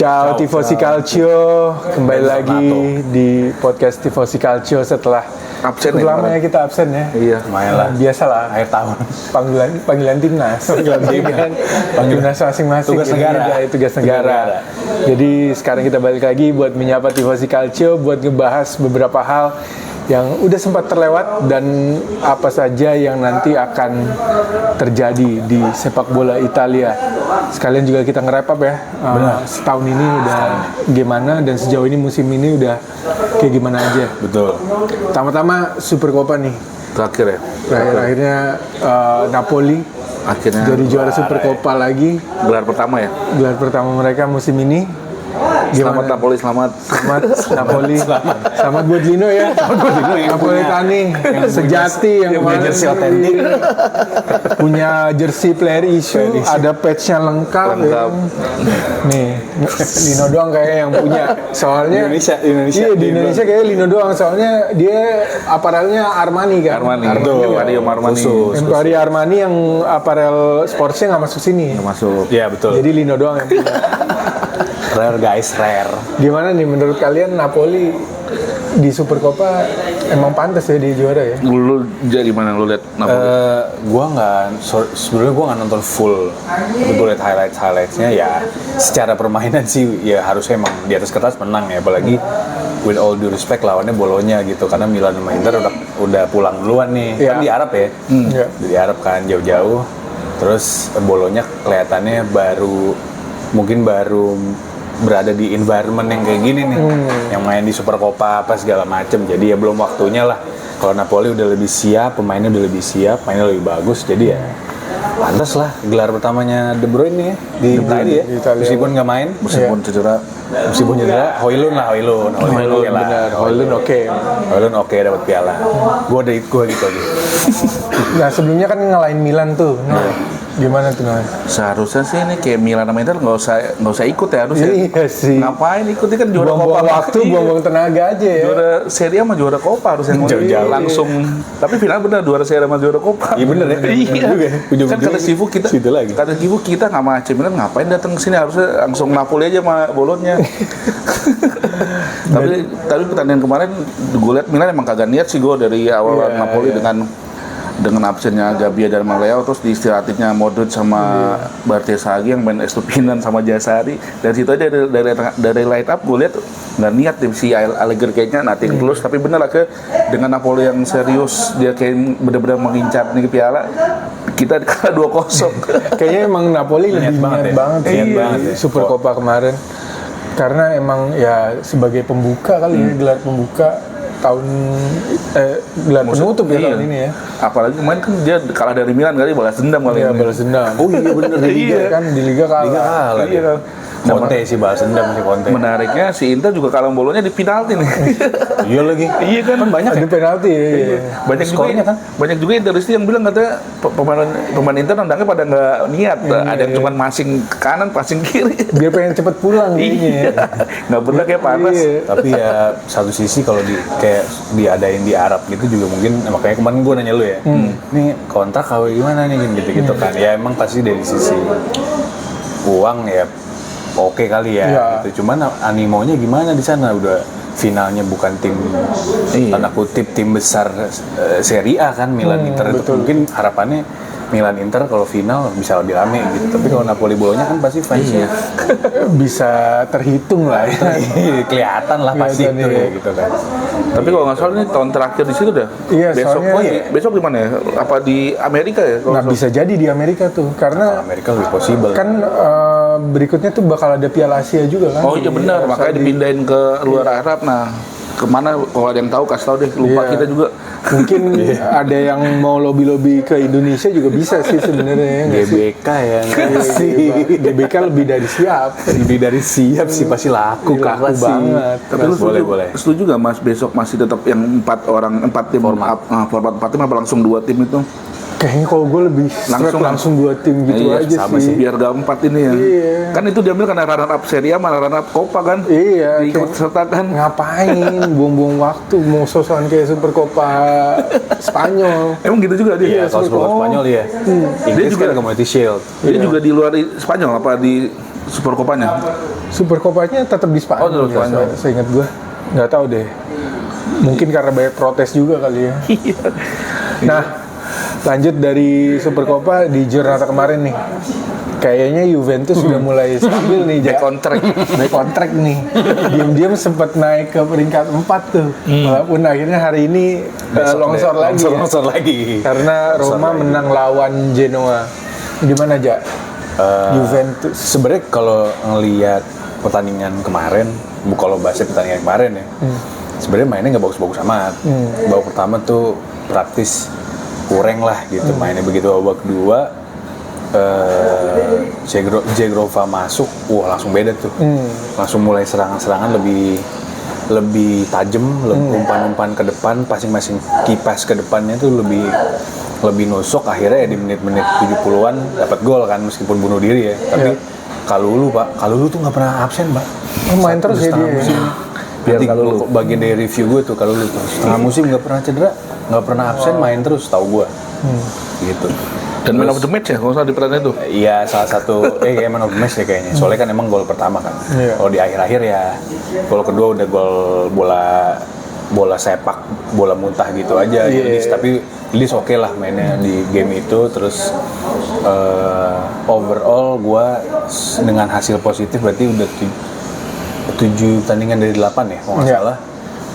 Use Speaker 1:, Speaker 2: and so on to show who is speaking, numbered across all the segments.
Speaker 1: Ciao Tifosi Calcio, kembali lagi di podcast Tifosi Calcio setelah
Speaker 2: absen
Speaker 1: cukup lama ya kita absen ya.
Speaker 2: Iya, lumayan lah.
Speaker 1: Biasalah akhir tahun. Panggilan timnas. Timnas masing-masing.
Speaker 2: Tugas negara.
Speaker 1: Tugas negara. Jadi sekarang kita balik lagi buat menyapa Tifosi Calcio, buat ngebahas beberapa hal yang udah sempat terlewat dan apa saja yang nanti akan terjadi di sepak bola Italia. Sekalian juga kita nge-wrap up ya. Setahun ini udah gimana dan sejauh ini musim ini udah kayak gimana aja.
Speaker 2: Betul.
Speaker 1: Pertama Supercoppa nih.
Speaker 2: Terakhir ya.
Speaker 1: Akhirnya Napoli
Speaker 2: Akhirnya
Speaker 1: jadi juara Supercoppa lagi.
Speaker 2: Gelar pertama ya.
Speaker 1: Gelar pertama mereka musim ini.
Speaker 2: Selamat Napoli, selamat
Speaker 1: Napoli, selamat buat Lino ya. Napolitani yang sejati yang
Speaker 2: punya jersey otentik,
Speaker 1: punya jersey player issue, ada patch-nya lengkap. Ya. Nih, Lino doang kayak yang punya. Soalnya
Speaker 2: Indonesia.
Speaker 1: Iya, di Indonesia kayak Lino doang. Soalnya dia aparelnya Armani kan.
Speaker 2: Armani. Emporium
Speaker 1: Armani yang aparel sportsnya nggak masuk sini.
Speaker 2: Nggak masuk.
Speaker 3: Iya betul.
Speaker 1: Jadi Lino doang yang punya.
Speaker 3: Rare guys, rare.
Speaker 1: Gimana nih menurut kalian Napoli di Supercoppa emang pantas ya di juara ya?
Speaker 2: Lu jadi gimana lu lihat Napoli?
Speaker 3: Sebenarnya gue nggak nonton full, tapi gue lihat highlights-nya ya. Secara permainan sih ya harusnya emang di atas kertas menang ya, apalagi with all due respect lawannya Bolonya gitu, karena Milan sama Inter udah pulang duluan nih, kan di Arab ya, di Arab kan jauh-jauh. Terus Bolonya kelihatannya baru berada di environment yang kayak gini nih, yang main di Supercoppa apa segala macem, jadi ya belum waktunya lah. Kalau Napoli udah lebih siap, pemainnya udah lebih siap, mainnya lebih bagus, jadi ya pantas lah gelar pertamanya De Bruyne nih ya, di Italia ya, meskipun nggak main, meskipun cedera, Højlund oke dapat piala, gue gitu aja.
Speaker 1: Nah sebelumnya kan ngalahin Milan tuh, gimana tuh Noel?
Speaker 2: Seharusnya sih ini kayak Milan sama Inter nggak usah ikut ya harusnya.
Speaker 1: Iya sih.
Speaker 2: Ngapain ikut, kan juara Coppa.
Speaker 1: Buang waktu, buang tenaga aja ya.
Speaker 2: Juara Serie A sama juara Coppa harusnya
Speaker 3: Jauh-jauh
Speaker 2: langsung. Tapi final benar juara Serie A sama juara Coppa.
Speaker 3: Iya bener ya.
Speaker 2: Iya. Kan kata Sifu kita nggak sama AC Milan, ngapain datang ke sini, harusnya langsung Napoli aja sama Bolonya. tapi pertandingan kemarin gue lihat Milan emang kagak niat sih gue dari awal Napoli dengan absennya Gabbia dan Maleo, terus di istirahatnya Modric sama Bartesaghi yang main Estupinan sama Jasari. Dan situ aja dari line up gue lihat nggak niat deh si Allegri kayaknya nothing tulus, tapi bener lah dengan Napoli yang serius, dia kayak benar-benar mengincar nih piala, kita kalah 2-0.
Speaker 1: Kayaknya emang Napoli lebih niat banget
Speaker 3: ya.
Speaker 1: Supercoppa kemarin, karena emang ya sebagai pembuka kali ya, gelar pembuka tahun gelar penutup ya tahun ini ya.
Speaker 2: Apalagi kemarin kan dia kalah dari Milan kali, balas dendam kali.
Speaker 1: Iya, balas dendam.
Speaker 3: Oh iya bener,
Speaker 1: di Liga kan, di Liga kalah.
Speaker 3: Iya kan. Conte sih balas dendam sih Conte.
Speaker 2: Menariknya si Inter juga kalah Bolonya di penalti nih.
Speaker 3: Iya lagi.
Speaker 2: Iya kan
Speaker 1: Banyak ada penalti. Iya.
Speaker 2: Banyak juga Interisti yang bilang katanya pemain Inter nendangnya pada nggak niat. Ada yang cuma passing ke kanan, passing kiri.
Speaker 1: Dia pengen cepet pulang kayaknya.
Speaker 2: Nggak bener kayak panas.
Speaker 3: Tapi ya satu sisi kalau kayak diadain di Arab gitu juga mungkin, makanya kemarin gue nanya lu ya, nih kontrak KW gimana nih gitu kan. Ya emang pasti dari sisi uang ya oke kali ya. Gitu. Cuman animonya gimana di sana, udah finalnya bukan tim tanda kutip tim besar Serie A kan, Milan Inter itu mungkin harapannya Milan Inter kalau final bisa lebih rame gitu. Tapi kalau Napoli Bolonya kan pasti fansnya
Speaker 1: bisa terhitung lah ya.
Speaker 3: Kelihatan lah pasti itu ya gitu kan.
Speaker 2: Tapi kalau nggak salah ini tahun terakhir di situ dah.
Speaker 1: Iya,
Speaker 2: besok besok di mana ya? Apa di Amerika ya?
Speaker 1: Nah bisa jadi di Amerika tuh, karena
Speaker 3: Amerika lebih possible
Speaker 1: kan berikutnya tuh bakal ada Piala Asia juga kan.
Speaker 2: Oh iya benar, makanya dipindahin ke luar Arab. Nah kemana kalau ada yang tahu kasih tahu deh, lupa kita juga.
Speaker 1: Mungkin ada yang mau lobby Indonesia juga bisa sih sebenarnya.
Speaker 3: GBK ya sih.
Speaker 1: GBK lebih dari siap
Speaker 3: sih, pasti laku
Speaker 1: banget.
Speaker 2: Tapi lu setuju gak Mas besok masih tetap yang 4 tim format 4 tim apa langsung 2 tim itu?
Speaker 1: Kayaknya kalau gue lebih langsung 2 tim gitu aja
Speaker 2: sama sih. Biar gak 4 ini ya.
Speaker 1: Iya.
Speaker 2: Kan itu diambil karena runner up Serie A malah runner up Coppa kan.
Speaker 1: Iya.
Speaker 2: Ikut sertakan.
Speaker 1: Ngapain buang-buang waktu mau sosokan kayak Supercoppa Spanyol.
Speaker 2: Emang gitu juga dia.
Speaker 3: Iya, kalau Supercoppa Spanyol ya. Inggris juga ada Community Shield.
Speaker 2: Dia juga di luar Spanyol apa di Supercopanya.
Speaker 1: Supercopanya tetap di Spanyol.
Speaker 2: Oh, tetap di Spanyol.
Speaker 1: Seingat gue, nggak tahu deh. Mungkin karena banyak protes juga kali ya. Nah, lanjut dari Supercopa di Giornata kemarin nih. Kayaknya Juventus sudah mulai stabil nih,
Speaker 2: Back on track.
Speaker 1: Back on track nih. Diam-diam sempat naik ke peringkat 4 tuh. Walaupun akhirnya hari ini longsor lagi.
Speaker 3: Longsor lagi.
Speaker 1: Karena Roma menang lawan Genoa. Gimana aja? Juventus.
Speaker 3: Sebenarnya kalau ngelihat pertandingan kemarin, kalau bahasnya pertandingan kemarin ya, sebenarnya mainnya nggak bagus-bagus amat. Babak pertama tuh praktis kurang lah gitu mainnya, begitu babak kedua Jegrova masuk, wah langsung beda tuh. Langsung mulai serangan-serangan lebih tajam, umpan-umpan ke depan, passing-passing kipas ke depannya tuh lebih nusuk. Akhirnya ya di menit-menit 70-an dapat gol kan, meskipun bunuh diri ya. Tapi Kalulu tuh nggak pernah absen, Pak.
Speaker 1: Main terus ya dia.
Speaker 3: Biar kalau bagian dari review gue tuh Kalulu tuh setengah musim nggak pernah cedera, nggak pernah absen, main terus, tahu gue. Gitu.
Speaker 2: Dan man of the match ya, kalau salah di pertandingan itu.
Speaker 3: Iya, salah satu kayak man of the match ya kayaknya. Soalnya kan emang gol pertama kan. Kalau di akhir-akhir ya gol kedua udah gol bola sepak, bola muntah gitu aja. Tapi Ilis oke lah mainnya di game itu. Terus overall gua dengan hasil positif berarti udah 7 pertandingan dari 8 ya, kalau nggak salah.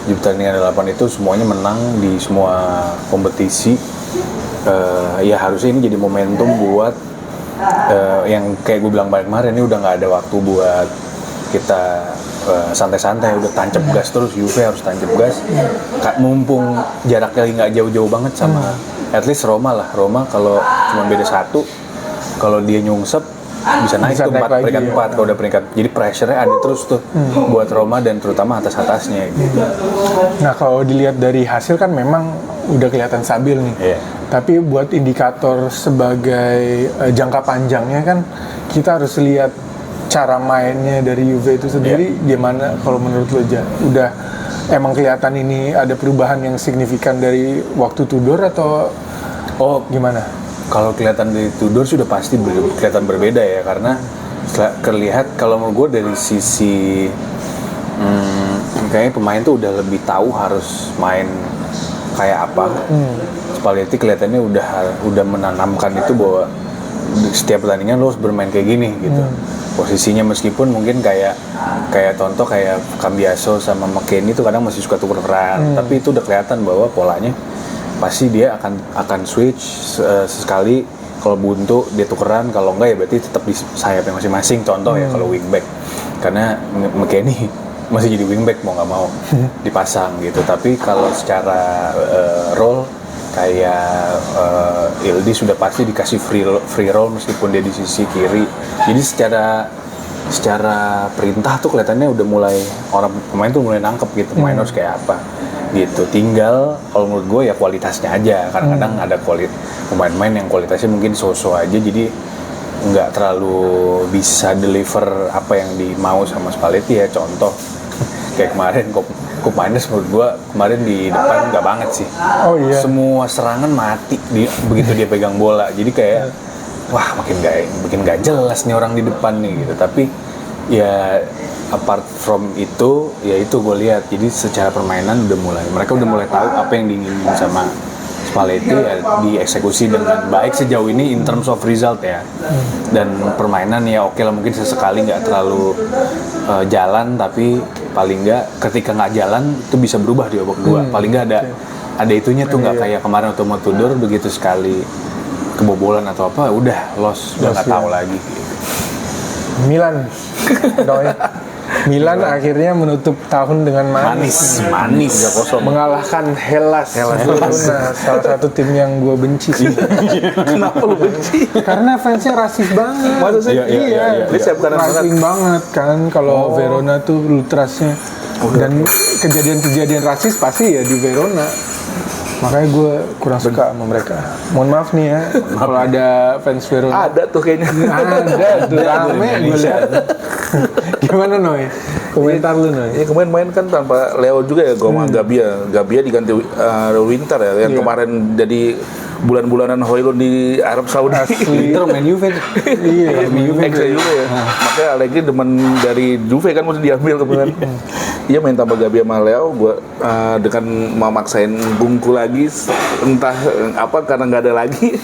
Speaker 3: 7 pertandingan dari 8 itu semuanya menang di semua kompetisi. Ya harusnya ini jadi momentum buat yang kayak gue bilang kemarin, ini udah nggak ada waktu buat kita santai-santai, udah tancap gas terus. Juve harus tancap gas, mumpung jaraknya lagi nggak jauh-jauh banget sama at least Roma kalau cuma beda 1, kalau dia nyungsep bisa naik tuh peringkat 4 kalau udah peringkat. Jadi pressure-nya ada terus tuh buat Roma dan terutama atas-atasnya gitu.
Speaker 1: Nah, kalau dilihat dari hasil kan memang udah kelihatan stabil nih. Tapi buat indikator sebagai jangka panjangnya kan kita harus lihat cara mainnya dari Juve itu sendiri gimana kalau menurut lo, Ja? Udah emang kelihatan ini ada perubahan yang signifikan dari waktu Tudor atau gimana?
Speaker 3: Kalau kelihatan dari Tudor sudah pasti kelihatan berbeda ya, karena terlihat kalau menurut gue dari sisi kayaknya pemain tuh udah lebih tahu harus main kayak apa. Spalletti kelihatannya udah menanamkan itu bahwa setiap pertandingan lo harus bermain kayak gini gitu. Posisinya meskipun mungkin kayak contoh kayak Cambiaso sama McKennie itu kadang masih suka tuker-tukeran, tapi itu udah kelihatan bahwa polanya pasti dia akan switch sesekali. Kalau buntu dia tukeran, kalau enggak ya berarti tetap di sayapnya masing-masing. Contoh ya kalau wingback, karena McKennie masih jadi wingback mau nggak mau dipasang gitu. Tapi kalau secara role kayak Ildi sudah pasti dikasih free roll meskipun dia di sisi kiri. Jadi secara perintah tuh kelihatannya udah mulai pemain tuh mulai nangkep gitu main harus kayak apa gitu. Tinggal kalau menurut gue ya kualitasnya aja. Kadang-kadang ada pemain-pemain yang kualitasnya mungkin so-so aja, jadi nggak terlalu bisa deliver apa yang dimau sama Spalletti ya. Contoh kayak kemarin Koopmeiners menurut gua kemarin di depan nggak banget sih. Semua serangan mati begitu dia pegang bola. Jadi kayak wah makin nggak jelas nih orang di depan nih gitu. Tapi ya apart from itu, ya itu gue lihat. Jadi secara permainan mereka udah mulai tahu apa yang diinginkan sama Spalletti ya, dieksekusi dengan baik sejauh ini in terms of result ya. Dan permainan ya oke lah, mungkin sesekali nggak terlalu jalan, tapi paling nggak ketika nggak jalan itu bisa berubah di babak kedua. Paling nggak ada itunya tuh, nggak kayak kemarin waktu mau Tudor begitu sekali kebobolan atau apa udah lost udah nggak tahu lagi.
Speaker 1: Milan akhirnya menutup tahun dengan manis
Speaker 3: 3-0
Speaker 1: mengalahkan Hellas Verona, salah satu tim yang gue benci sih.
Speaker 2: Kenapa lu benci?
Speaker 1: Karena fansnya rasis banget.
Speaker 2: Masa sih?
Speaker 1: Iya. Rasis banget kan kalau Verona tuh ultrasnya. Dan kejadian-kejadian rasis pasti ya di Verona. Makanya gue kurang suka sama mereka. Mohon maaf nih ya, kalau ada fans Verona.
Speaker 2: Ada tuh kayaknya.
Speaker 1: Ada tuh, rame gue lihat. Gimana Noy? Komentar lu Noy?
Speaker 2: Ya kemarin main kan tanpa Leo juga ya, gue sama Gabbia diganti Winter ya, yang kemarin jadi bulan-bulanan Hoylund di Arab Saudi.
Speaker 3: Inter main Juve tuh.
Speaker 1: Iya,
Speaker 2: Ex Juve ya. Makanya Allegri demen dari Juve kan mesti diambil kemarin. Iya main tambah Gabi sama Leo, gua dengan memaksain Bungku lagi, entah apa karena nggak ada lagi.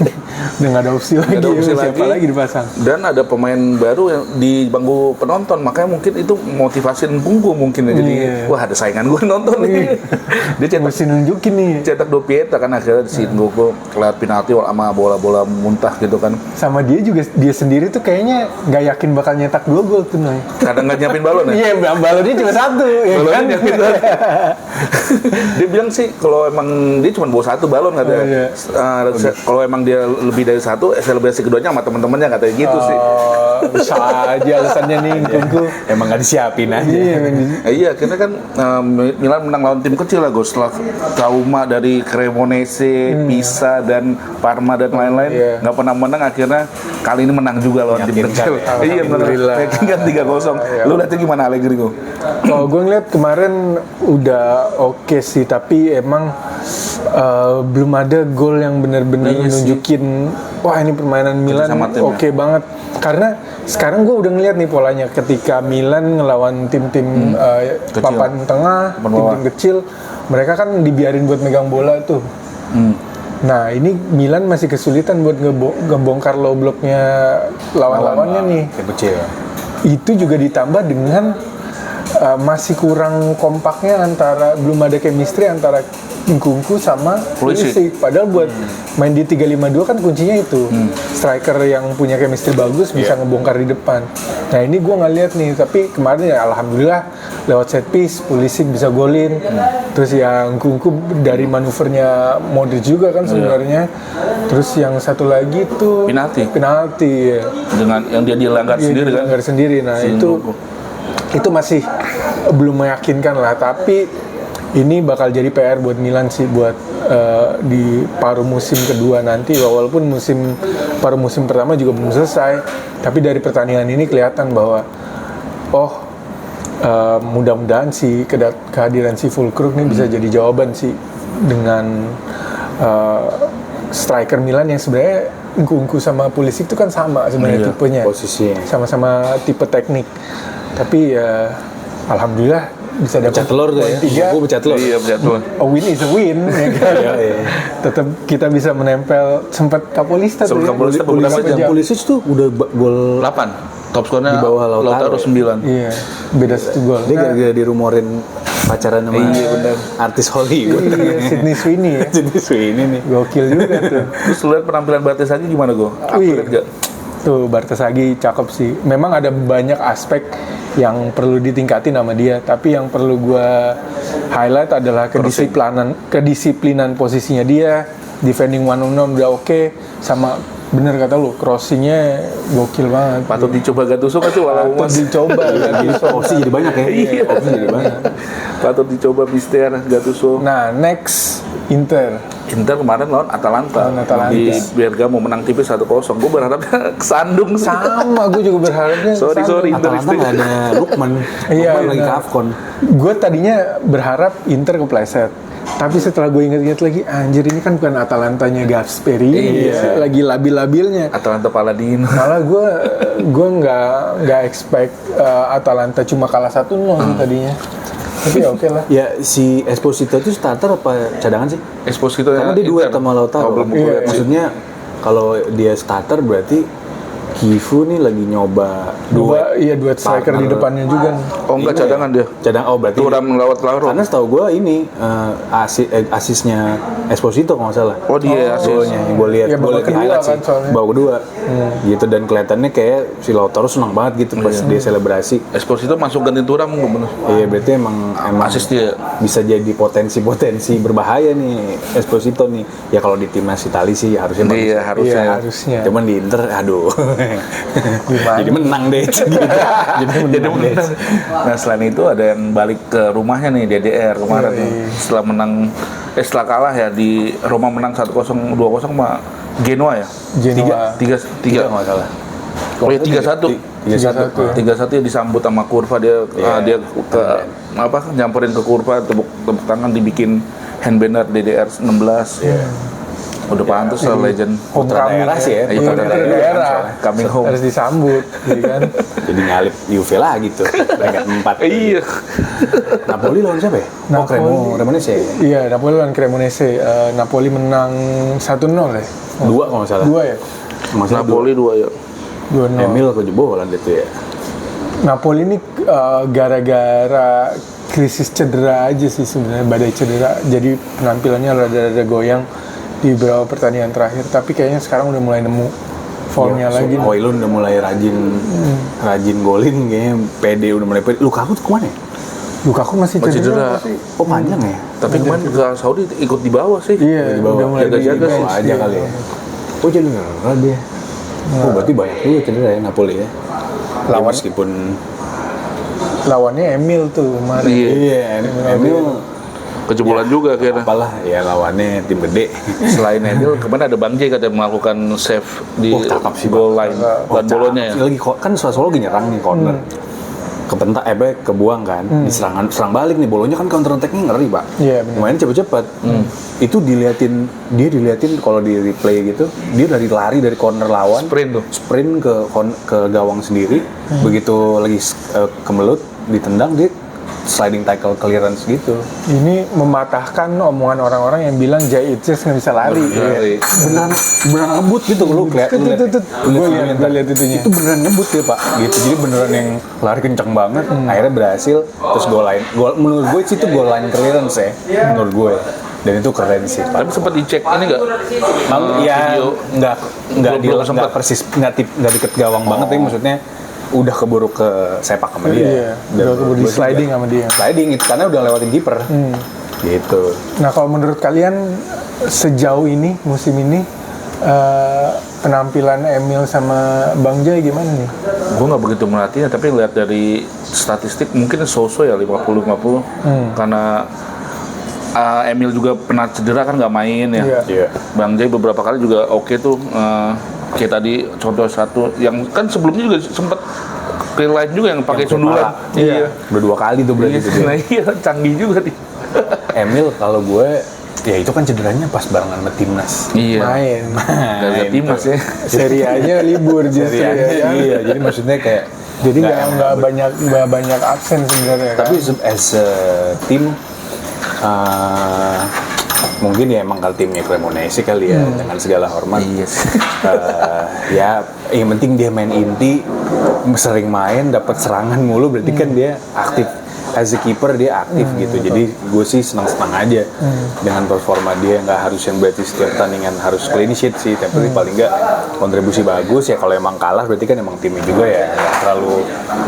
Speaker 1: Udah nggak ada opsi lagi.
Speaker 2: Nggak ada opsi
Speaker 1: Siapa lagi dipasang?
Speaker 2: Dan ada pemain baru yang di bangku penonton, makanya mungkin itu motivasiin Bungku mungkin ya. Jadi wah ada saingan gue nonton nih. Dia cetak
Speaker 1: Mesti nunjukin nih.
Speaker 2: cetak 2 Pieta kan akhirnya si Ngoko kelewat penalti sama bola-bola muntah gitu kan.
Speaker 1: Sama dia juga, dia sendiri tuh kayaknya nggak yakin bakal nyetak 2 gol tuh, Noy.
Speaker 2: Kadang nggak nyiapin balon ya.
Speaker 1: Iya, balonnya cuma 1, ya
Speaker 2: Balonnya
Speaker 1: kan?
Speaker 2: nyiapin balon. Dia bilang sih kalau emang dia cuma bawa 1 balon katanya.
Speaker 1: Oh, iya.
Speaker 2: Kalau emang dia lebih dari 1, selebrasi keduanya sama teman-temannya katanya gitu sih.
Speaker 1: Bisa aja alasannya nih, tunggu.
Speaker 3: Emang nggak disiapin aja.
Speaker 1: Iya, emang
Speaker 2: Iya, akhirnya kan Milan menang lawan tim kecil lah, Gus. Setelah trauma dari Cremonese, Pisa dan Parma dan lain-lain,
Speaker 1: Iya.
Speaker 2: nggak pernah menang. Akhirnya kali ini menang juga lawan tim
Speaker 3: Meyakinkan.
Speaker 2: kecil. Iya, benar.
Speaker 1: Alhamdulillah.
Speaker 2: Meyakinkan 3-0. Lu lihatnya gimana Allegri kok?
Speaker 1: Kalau gue ngeliat kemarin udah oke sih, tapi emang belum ada gol yang benar-benar
Speaker 2: Iya sih.
Speaker 1: nunjukin wah ini permainan Milan
Speaker 2: sama tim,
Speaker 1: oke banget. Karena sekarang gue udah ngeliat nih polanya ketika Milan ngelawan tim-tim papan tengah,
Speaker 2: Papan bawah.
Speaker 1: tim-tim kecil, mereka kan dibiarin buat megang bola tuh. Nah ini Milan masih kesulitan buat ngebongkar low blocknya lawan-lawannya nih.
Speaker 3: Tim kecil.
Speaker 1: Itu juga ditambah dengan masih kurang kompaknya antara, belum ada chemistry antara Nkunku sama Pulisic. Padahal buat main di 3-5-2 kan kuncinya itu striker yang punya chemistry bagus bisa ngebongkar di depan. Nah ini gue nggak lihat nih, tapi kemarin ya alhamdulillah lewat set piece Pulisic bisa golin. Terus yang Nkunku dari manuvernya Modric juga kan sebenarnya. Terus yang satu lagi tuh penalti ya.
Speaker 2: Dengan yang dia dilanggar
Speaker 1: Iya,
Speaker 2: sendiri kan.
Speaker 1: dilanggar sendiri. Nah
Speaker 2: Si
Speaker 1: itu
Speaker 2: Nkunku.
Speaker 1: itu masih belum meyakinkan lah, tapi ini bakal jadi PR buat Milan sih buat di paruh musim kedua nanti, walaupun paruh musim pertama juga belum selesai, tapi dari pertandingan ini kelihatan bahwa mudah-mudahan sih kehadiran si Fulkrug ini bisa jadi jawaban sih dengan striker Milan yang sebenarnya Nkunku sama Pulisic itu kan sama sebenarnya tipenya,
Speaker 3: posisinya.
Speaker 1: sama-sama tipe teknik, tapi ya alhamdulillah bisa dapat
Speaker 3: Pecah telur tuh ya.
Speaker 1: tiga.
Speaker 3: Gue pecah telur.
Speaker 2: Iya, betul.
Speaker 1: A win is a win, ya kan?
Speaker 3: Iya.
Speaker 1: Tetap kita bisa menempel sempat Kapolista tuh.
Speaker 2: Sempat Kapolista
Speaker 1: beberapa
Speaker 2: beberapa
Speaker 1: jam.
Speaker 3: Pulisic tuh udah gol
Speaker 2: 8. Top skornya
Speaker 3: Di bawah Lautaro
Speaker 2: 9.
Speaker 1: Iya, beda 1 gol.
Speaker 3: dia gara-gara dirumorin pacaran sama artis Hollywood.
Speaker 1: Iya, Sydney Sweeney ya.
Speaker 3: Jadi ini nih.
Speaker 1: Gokil juga tuh.
Speaker 2: Terus lu lihat penampilan Bartesaghi gimana gue?
Speaker 1: Wih.
Speaker 2: Upgrade gak?
Speaker 1: Tuh Bartesaghi cakep sih. Memang ada banyak aspek yang perlu ditingkatin sama dia, tapi yang perlu gua highlight adalah kedisiplinan posisinya dia, defending one on one udah oke, sama bener kata lu, crossingnya gokil banget.
Speaker 2: Patut dicoba Gattuso kan tuh walau
Speaker 1: Patut dicoba Gattuso.
Speaker 3: Opsi jadi banyak ya.
Speaker 2: Iya.
Speaker 3: Opsi jadi banyak.
Speaker 2: Patut dicoba Mister Gattuso.
Speaker 1: Nah, next Inter.
Speaker 2: Inter kemarin lawan Atalanta.
Speaker 1: Lawan Atalanta.
Speaker 2: Di Bergamo menang tipis 1-0. Gue berharapnya kesandung.
Speaker 1: Sama, gue juga berharapnya.
Speaker 2: Sorry.
Speaker 3: Atalanta nggak ada Lukman.
Speaker 1: Iya,
Speaker 3: Lukman lagi
Speaker 1: benar.
Speaker 3: ke Afcon.
Speaker 1: Gue tadinya berharap Inter kepleset. Tapi setelah gue ingat-ingat lagi, anjir ini kan bukan Atalantanya Gasperini, lagi labil-labilnya.
Speaker 2: Atalanta Paladino.
Speaker 1: Malah gue nggak expect Atalanta cuma kalah 1-0 sih tadinya. Tapi ya oke lah.
Speaker 3: Ya si Esposito itu starter apa cadangan sih?
Speaker 2: Expose gitu ya.
Speaker 3: Karena dia duet sama Lautaro.
Speaker 2: Oh, belum
Speaker 1: Iya,
Speaker 2: gue.
Speaker 3: Maksudnya kalau dia starter berarti Kifu nih lagi nyoba
Speaker 1: Duet striker di depannya juga.
Speaker 2: Oh enggak, cadangan dia.
Speaker 3: Cadang, berarti
Speaker 2: Turam lewat Lauro.
Speaker 3: karena setahu gue ini asisnya Esposito kalau nggak salah.
Speaker 2: Oh dia asis.
Speaker 3: Golnya yang gue lihat
Speaker 1: Ya, babak
Speaker 3: di
Speaker 1: kedua
Speaker 3: highlight
Speaker 1: kan
Speaker 3: sih,
Speaker 1: soalnya.
Speaker 3: babak kedua gitu, dan kelihatannya kayak si Lautaro senang banget gitu pas dia selebrasi.
Speaker 2: Expose itu masuk ganti Turam bener.
Speaker 3: Iya berarti emang
Speaker 2: Asis dia.
Speaker 3: bisa jadi potensi berbahaya nih Esposito nih. Ya kalau di timnas Italia sih harusnya bagus.
Speaker 2: Iya harusnya.
Speaker 1: Iya harusnya.
Speaker 3: Cuman di Inter, aduh, jadi menang deh.
Speaker 2: Jadi menang. Nah selain itu ada yang balik ke rumahnya nih DDR kemarin setelah menang setelah kalah ya di Roma menang 1-0 2-0 sama Genoa ya.
Speaker 1: Genoa.
Speaker 2: 3
Speaker 3: nggak salah.
Speaker 2: Oh ya 3-1. 3-1 disambut sama kurva dia dia ke nyamperin ke kurva tepuk tangan dibikin handbanner DDR 16. Udah pantas lah legend.
Speaker 1: Homecoming
Speaker 3: daerah sih ya,
Speaker 2: Iya,
Speaker 1: Iya,
Speaker 2: putra
Speaker 1: putra
Speaker 2: daerah.
Speaker 1: daerah.
Speaker 2: Coming home.
Speaker 1: Harus disambut, gitu kan.
Speaker 3: Jadi nyalip Juve lagi tuh, peringkat 4.
Speaker 2: Iya.
Speaker 3: Napoli lawan siapa ya? Oh, Cremonese.
Speaker 1: Iya, Napoli lawan Cremonese. Napoli menang 1-0 ya.
Speaker 3: 2 kalau nggak salah.
Speaker 1: 2 ya.
Speaker 3: Maksudnya
Speaker 2: Napoli 2 ya.
Speaker 1: 2-0.
Speaker 3: Emil kejebolan itu ya.
Speaker 1: Napoli ini gara-gara krisis cedera aja sih sebenarnya, badai cedera. Jadi penampilannya rada-rada goyang di beberapa pertandingan terakhir. Tapi kayaknya sekarang udah mulai nemu formnya lagi.
Speaker 3: Hoylund udah mulai rajin golin kayaknya. PD udah mulai pede. Lukaku tuh kemana ya?
Speaker 1: Lukaku masih cedera.
Speaker 2: cedera.
Speaker 3: Oh panjang ya?
Speaker 2: Tapi kemarin ke Saudi ikut di bawah sih.
Speaker 1: Iya, udah mulai
Speaker 2: Jaga-jaga
Speaker 1: di
Speaker 2: sih.
Speaker 1: bench
Speaker 3: aja
Speaker 1: dia.
Speaker 3: kali ya. Oh jadi nggak dia. Oh berarti banyak juga cedera ya Napoli ya.
Speaker 1: Lawan-
Speaker 3: Meskipun
Speaker 1: Lawannya Emil tuh kemarin.
Speaker 2: Iya.
Speaker 3: Emil
Speaker 2: Kejebolan juga akhirnya.
Speaker 3: apalah ya lawannya tim gede.
Speaker 2: Selain Emil, kemarin ada Bang J katanya melakukan save di
Speaker 3: Oh, cakep sih,
Speaker 2: goal line dan bolonya ya.
Speaker 3: Lagi kan Sassuolo lagi nyerang nih corner. Kepentak kebuang kan. Serang balik nih bolonya kan counter attack-nya ngeri, Pak.
Speaker 1: Iya, benar.
Speaker 3: Lumayan cepet-cepet. Itu diliatin kalau di replay gitu, dia lari dari corner lawan, sprint ke gawang sendiri. Begitu lagi kemelut ditendang dia sliding tackle clearance gitu.
Speaker 1: Ini mematahkan omongan orang-orang yang bilang Jay Itches nggak bisa lari.
Speaker 2: Lari.
Speaker 3: Beneran ngebut gitu lu lihat.
Speaker 1: Gue lihat itunya.
Speaker 3: Itu beneran ngebut ya Pak gitu, jadi beneran yang lari kenceng banget. Akhirnya berhasil, terus goal menurut gue sih itu goal line clearance ya menurut gue, dan itu keren sih Pak.
Speaker 2: Tapi sempat dicek ini nggak?
Speaker 3: Ya
Speaker 2: Video.
Speaker 3: nggak
Speaker 2: sempat.
Speaker 3: persis nggak deket gawang banget, tapi maksudnya udah keburu ke sepak sama dia.
Speaker 1: Iya, udah keburu di sliding sama dia.
Speaker 3: Sliding itu karena udah lewatin kiper. Gitu.
Speaker 1: Nah, kalau menurut kalian sejauh ini musim ini penampilan Emil sama Bang Jai gimana nih?
Speaker 2: Gue nggak begitu merhatiin, tapi lihat dari statistik mungkin so-so ya 50-50 karena Emil juga pernah cedera kan nggak main ya.
Speaker 3: Iya.
Speaker 2: Bang Jai beberapa kali juga oke tuh. Kayak tadi contoh satu yang kan sebelumnya juga sempat clear line juga yang pakai sundulan. Iya.
Speaker 3: Udah 2 kali tuh berarti. Itu dia.
Speaker 2: Nah iya canggih juga nih.
Speaker 3: Emil kalau gue ya itu kan cederanya pas barengan sama timnas.
Speaker 2: Iya.
Speaker 1: Main.
Speaker 2: Dari timnas ya.
Speaker 1: Seri A-nya libur justru ya.
Speaker 3: Iya, jadi maksudnya kayak
Speaker 1: Jadi nggak banyak absen sebenarnya.
Speaker 3: tapi as a team mungkin ya emang kalau timnya Cremonese kali ya, dengan segala hormat.
Speaker 2: Iya sih.
Speaker 3: Ya yang penting dia main inti, sering main, dapat serangan mulu, berarti kan dia aktif. As a keeper dia aktif gitu, jadi gue sih senang-senang aja dengan performa dia. Nggak harus yang berarti setiap pertandingan harus clean sheet sih, tapi paling nggak kontribusi bagus ya. Kalau emang kalah berarti kan emang timnya juga ya nggak terlalu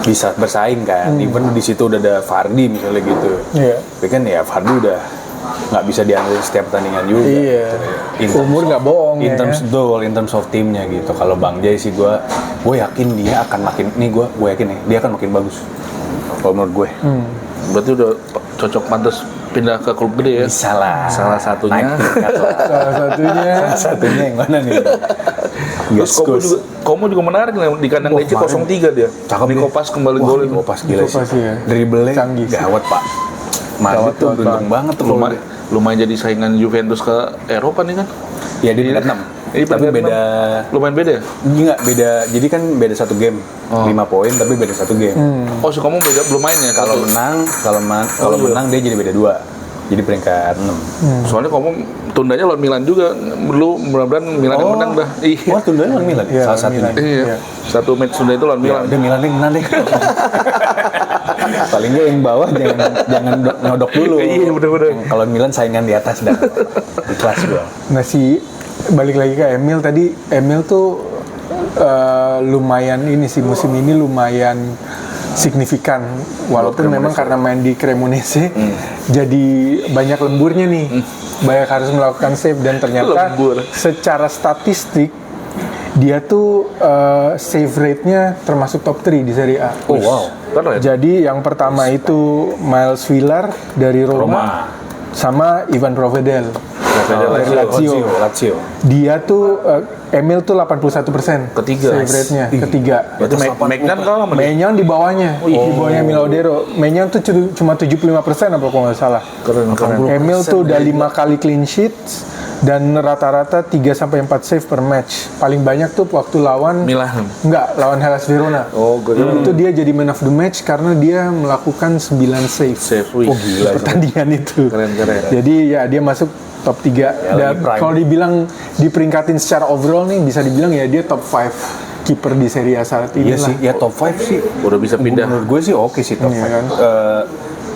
Speaker 3: bisa bersaing kan. Even di situ udah ada Vardy misalnya gitu,
Speaker 1: Iya.
Speaker 3: tapi kan ya Vardy udah nggak bisa diambil setiap pertandingan juga.
Speaker 1: Iya.
Speaker 3: In terms
Speaker 1: Umur nggak bohong
Speaker 3: in
Speaker 1: ya.
Speaker 3: terms of timnya gitu. Kalau Bang Jai sih gue yakin dia akan makin gue yakin nih dia akan makin bagus. Kalau menurut gue
Speaker 2: Berarti udah cocok pantas pindah ke klub gede ya.
Speaker 3: bisa lah.
Speaker 2: Salah satunya.
Speaker 3: Naik tingkat lah.
Speaker 1: Salah satunya
Speaker 3: yang mana nih?
Speaker 2: Terus Komo juga menarik nih di kandang DC 03 dia.
Speaker 3: Cakep
Speaker 2: di
Speaker 3: dia.
Speaker 2: Kopas kembali
Speaker 3: Wah,
Speaker 2: golin.
Speaker 3: di Kopas gila
Speaker 1: Kopas,
Speaker 3: sih.
Speaker 1: iya.
Speaker 3: Dribble-nya
Speaker 1: Canggih sih.
Speaker 3: gawat Pak. Madrid tuh
Speaker 1: Gawat
Speaker 3: beruntung banget tuh.
Speaker 2: Lumayan jadi saingan Juventus ke Eropa nih kan.
Speaker 3: Ya dia peringkat 6.
Speaker 2: Iya,
Speaker 3: Tapi
Speaker 2: peringkat
Speaker 3: beda.
Speaker 2: Lumayan beda ya?
Speaker 3: Enggak beda. Jadi kan beda 1 game. 5 poin tapi beda 1 game.
Speaker 2: Oh, si Komo beda belum main ya?
Speaker 3: Kalau menang, kalau menang dia jadi beda 2. Jadi peringkat 6.
Speaker 2: Soalnya Komo tundanya lawan Milan juga. Mudah-mudahan Milan yang menang dah. Iya.
Speaker 3: Oh, tundanya lawan Milan.
Speaker 1: Iya,
Speaker 3: Salah satunya.
Speaker 1: Milan.
Speaker 2: Iya. Satu match Sunda itu lawan
Speaker 3: Ya,
Speaker 2: Milan.
Speaker 3: udah Milan yang menang deh. Paling nggak yang bawah jangan nyodok dulu.
Speaker 2: Iya, bener-bener.
Speaker 3: Kalau Milan saingan di atas dah. Di kelas gua.
Speaker 1: Nah, balik lagi ke Emil tadi. Emil tuh lumayan ini sih, musim ini lumayan signifikan, walaupun memang karena main di Cremonese jadi banyak lemburnya nih, banyak harus melakukan save, dan ternyata
Speaker 2: Lembur.
Speaker 1: secara statistik dia tuh save rate-nya termasuk top 3 di Serie A.
Speaker 3: Oh wow.
Speaker 2: Keren.
Speaker 1: Jadi yang pertama itu Miles Villar dari Roma. Sama Ivan Provedel dari
Speaker 3: Lazio.
Speaker 1: Dia tuh Emil tuh 81%
Speaker 2: Ketiga.
Speaker 1: save rate-nya, ketiga.
Speaker 2: Berarti Magnan kalah sama dia.
Speaker 1: Maignan di bawahnya, di bawahnya Milaudero. Maignan tuh cuma 75% apa kalau nggak salah.
Speaker 2: Keren.
Speaker 1: Emil tuh udah 5 kali clean sheet, Dan rata-rata 3-4 save per match. Paling banyak tuh waktu lawan
Speaker 2: Milan.
Speaker 1: Enggak, lawan Hellas Verona.
Speaker 3: Oh, gue
Speaker 1: Itu dia jadi man of the match karena dia melakukan 9 save.
Speaker 2: Wih,
Speaker 3: Oh, gila.
Speaker 1: Pertandingan itu.
Speaker 2: Keren.
Speaker 1: Jadi ya dia masuk top 3. Dan
Speaker 3: lagi prime.
Speaker 1: kalau dibilang diperingkatin secara overall nih bisa dibilang ya dia top 5 kiper di Serie A saat ini
Speaker 3: Iya
Speaker 1: lah.
Speaker 3: sih, ya top 5 sih.
Speaker 2: Udah bisa pindah.
Speaker 3: Menurut gue sih oke sih top 5.
Speaker 1: Iya kan?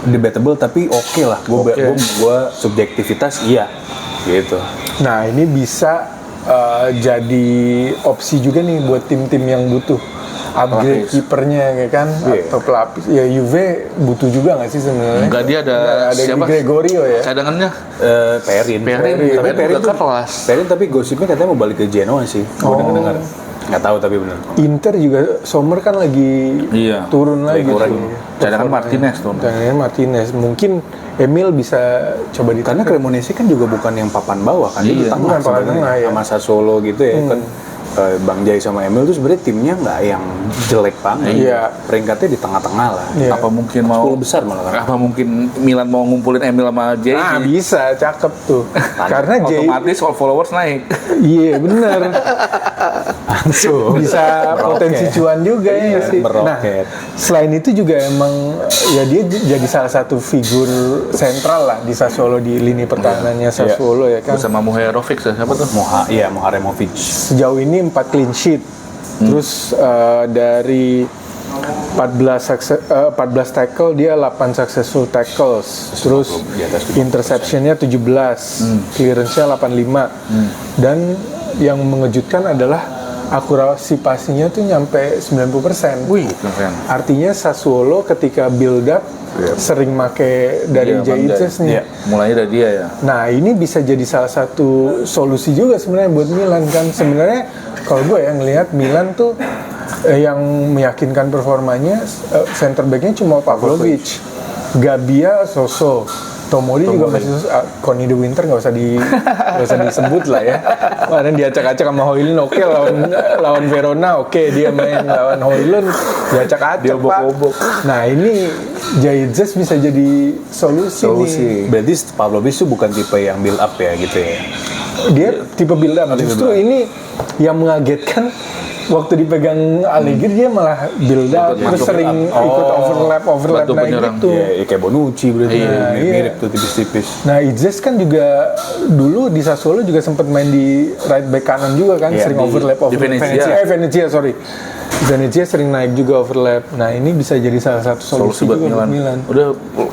Speaker 3: Debatable tapi oke lah. Gue subjektivitas iya. Gitu.
Speaker 1: Nah, ini bisa jadi opsi juga nih buat tim-tim yang butuh upgrade
Speaker 2: Pelapis.
Speaker 1: kipernya ya kan
Speaker 3: Iya.
Speaker 1: atau pelapis. Ya Juve butuh juga nggak sih sebenarnya?
Speaker 2: Enggak, dia ada
Speaker 1: Ada
Speaker 2: siapa?
Speaker 1: Di Gregorio ya.
Speaker 2: Cadangannya
Speaker 3: Perin.
Speaker 2: Perin
Speaker 3: Tapi Perin
Speaker 2: udah
Speaker 3: tuh
Speaker 2: kelas.
Speaker 3: Perin tapi gosipnya katanya mau balik ke Genoa sih. Gue dengar. Nggak tahu tapi benar.
Speaker 1: Inter juga Sommer kan lagi
Speaker 2: Iya.
Speaker 1: turun lagi
Speaker 3: turun.
Speaker 1: tuh.
Speaker 2: Cadangan
Speaker 1: Performanya.
Speaker 2: Martinez tuh.
Speaker 1: Cadangan Martinez. Mungkin Emil bisa coba di
Speaker 3: Karena Cremonese kan juga bukan yang papan bawah kan, dia di
Speaker 2: Iya,
Speaker 3: tengah
Speaker 1: bukan papan
Speaker 3: sebenarnya.
Speaker 1: tengah, ya.
Speaker 3: Sama Sassuolo gitu ya kan. Bang Jai sama Emil tuh sebenarnya timnya nggak yang jelek banget.
Speaker 1: Iya.
Speaker 3: Peringkatnya di tengah-tengah lah.
Speaker 1: Iya.
Speaker 2: Apa mungkin mau
Speaker 3: 10 besar malah kan.
Speaker 2: Apa mungkin Milan mau ngumpulin Emil sama Jay?
Speaker 1: Nah, bisa, cakep tuh. Karena Jay,
Speaker 2: Otomatis all followers naik.
Speaker 1: iya bener,
Speaker 3: Langsung.
Speaker 1: bisa potensi cuan juga ya sih. Nah,
Speaker 3: meroket.
Speaker 1: selain itu juga emang ya dia jadi salah satu figur sentral lah di Sassuolo, di lini pertahanannya Sassuolo ya kan.
Speaker 2: Bersama Muherovic siapa tuh?
Speaker 3: Moharemovic.
Speaker 1: Sejauh ini 4 clean sheet. Terus dari 14 tackle dia 8 successful tackles. Terus
Speaker 3: di atas 50%.
Speaker 1: interceptionnya 17, clearance-nya 85. Dan yang mengejutkan adalah akurasi passingnya tuh nyampe 90%.
Speaker 2: Wih, keren.
Speaker 1: Artinya Sassuolo ketika build up sering make dari
Speaker 2: Iya, Bang
Speaker 1: Jaices
Speaker 2: Jai.
Speaker 1: nih.
Speaker 2: Iya, mulainya dari dia ya.
Speaker 1: Nah, ini bisa jadi salah satu solusi juga sebenarnya buat Milan kan. Sebenarnya kalau gue ya ngelihat Milan tuh yang meyakinkan performanya center back-nya cuma Pavlovic, Gabbia, Soso, Tomori juga masih Conny de Winter nggak usah disebut lah ya. Kemarin diacak-acak sama Højlund, oke, lawan Verona oke, dia main lawan Højlund diacak-acak Pak. Nah, ini Jaitzes bisa jadi solusi nih.
Speaker 3: Berarti Pavlovic tuh bukan tipe yang build up ya gitu ya.
Speaker 1: Dia tipe build up. Justru ini yang mengagetkan, waktu dipegang Allegri dia malah build up, terus sering ikut overlap
Speaker 2: bantu
Speaker 1: naik
Speaker 2: penyerang.
Speaker 1: gitu.
Speaker 3: Ya kayak Bonucci berarti.
Speaker 2: Iya,
Speaker 3: Mirip tuh tipis-tipis.
Speaker 1: Nah, Itzes kan juga dulu di Sassuolo juga sempat main di right back kanan juga kan,
Speaker 3: Iya,
Speaker 1: sering
Speaker 3: di
Speaker 1: overlap. Venezia, sorry. Venezia sering naik juga overlap. Nah, ini bisa jadi salah satu solusi
Speaker 2: buat
Speaker 1: juga buat
Speaker 2: Milan.
Speaker 1: Milan.
Speaker 2: Udah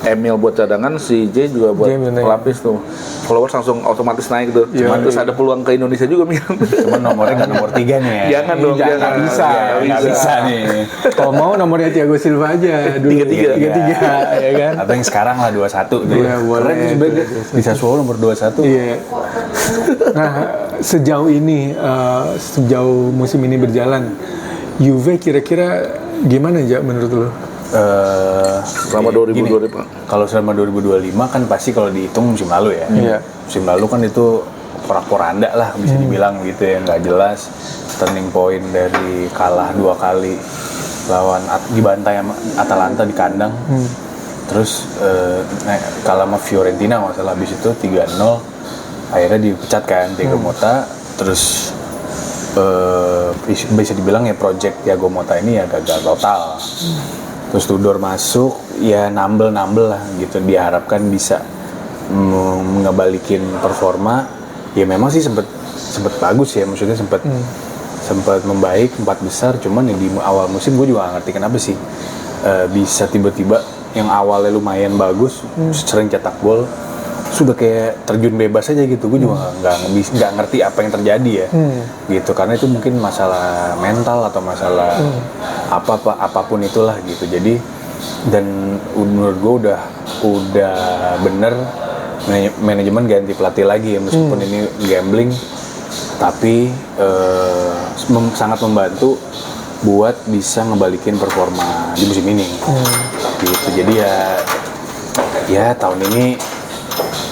Speaker 2: Emil buat cadangan, si J juga buat
Speaker 1: Jay bener.
Speaker 2: pelapis tuh. Followers langsung otomatis naik tuh.
Speaker 1: Iya,
Speaker 2: Terus ada peluang ke Indonesia juga Milan.
Speaker 3: Cuman nomornya nggak nomor 3 nih ya.
Speaker 2: Jangan dong,
Speaker 1: Jangan,
Speaker 2: jangan.
Speaker 1: bisa.
Speaker 3: Nggak bisa nih.
Speaker 1: Kalau mau nomornya Thiago Silva aja dulu.
Speaker 2: 33.
Speaker 1: ya kan.
Speaker 3: Atau yang sekarang lah 21 gitu.
Speaker 1: Iya, boleh.
Speaker 3: Keren tuh sebenarnya. Di Sassuolo nomor 21.
Speaker 1: Iya. Nah, sejauh ini, sejauh musim ini berjalan, Juve kira-kira gimana aja menurut lo?
Speaker 2: Selama
Speaker 3: Gini,
Speaker 2: 2025.
Speaker 3: kalau selama 2025 kan pasti kalau dihitung musim lalu ya.
Speaker 1: Iya.
Speaker 3: Musim lalu kan itu porak-poranda lah bisa dibilang gitu ya, nggak jelas. Turning point dari kalah 2 kali lawan dibantai sama Atalanta di kandang. Terus kalah sama Fiorentina nggak salah, habis itu 3-0 akhirnya dipecat kan Thiago Motta. Terus bisa dibilang ya project Thiago Motta ini ya gagal total. Terus Tudor masuk ya nambel lah gitu, diharapkan bisa ngebalikin performa. Ya memang sih sempet bagus ya, maksudnya sempet membaik 4 besar, cuman ya di awal musim gue juga gak ngerti kenapa sih bisa tiba-tiba yang awalnya lumayan bagus, sering cetak gol, sudah kayak terjun bebas aja gitu. Gue juga nggak ngerti apa yang terjadi ya, gitu. Karena itu mungkin masalah mental atau masalah apapun itulah gitu. Jadi dan menurut gue udah bener manajemen ganti pelatih lagi ya, meskipun ini gambling, tapi sangat membantu buat bisa ngebalikin performa di musim ini. Gitu. Jadi ya tahun ini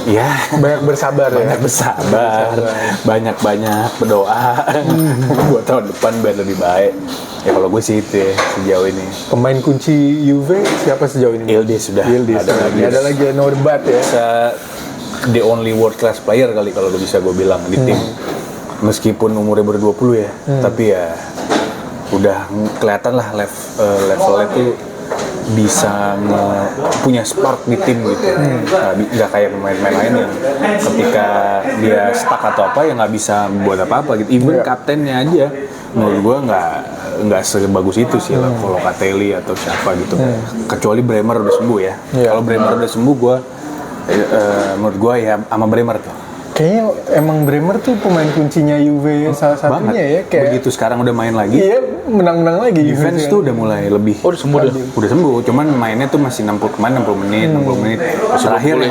Speaker 3: ya
Speaker 1: Banyak bersabar ya.
Speaker 3: banyak berdoa buat tahun depan biar lebih baik. Ya kalau gue sih itu ya, sejauh ini.
Speaker 1: Pemain kunci Juve siapa sejauh ini?
Speaker 3: Ildiz sudah
Speaker 1: Ildiz.
Speaker 3: ada lagi.
Speaker 1: Ada lagi no debat ya.
Speaker 3: the only world class player kali kalau bisa gue bilang di tim. Meskipun umurnya baru 20 ya, tapi ya udah kelihatan lah levelnya tuh bisa punya spark di tim gitu. Nggak kayak pemain-pemain lain yang ketika dia stuck atau apa ya nggak bisa buat apa-apa gitu. Even kaptennya aja menurut gue nggak sebagus itu sih lah kalau Katelli atau siapa gitu. Kecuali Bremer udah sembuh ya. Kalau Bremer udah sembuh gue menurut gue ya sama Bremer tuh.
Speaker 1: Kayaknya emang Bremer tuh pemain kuncinya Juve salah satunya ya. Kayak
Speaker 3: begitu sekarang udah main lagi.
Speaker 1: Iya, menang-menang lagi.
Speaker 3: Defense tuh udah mulai lebih.
Speaker 2: Oh, udah sembuh dah.
Speaker 3: Udah sembuh, cuman mainnya tuh masih 60 menit. Terakhir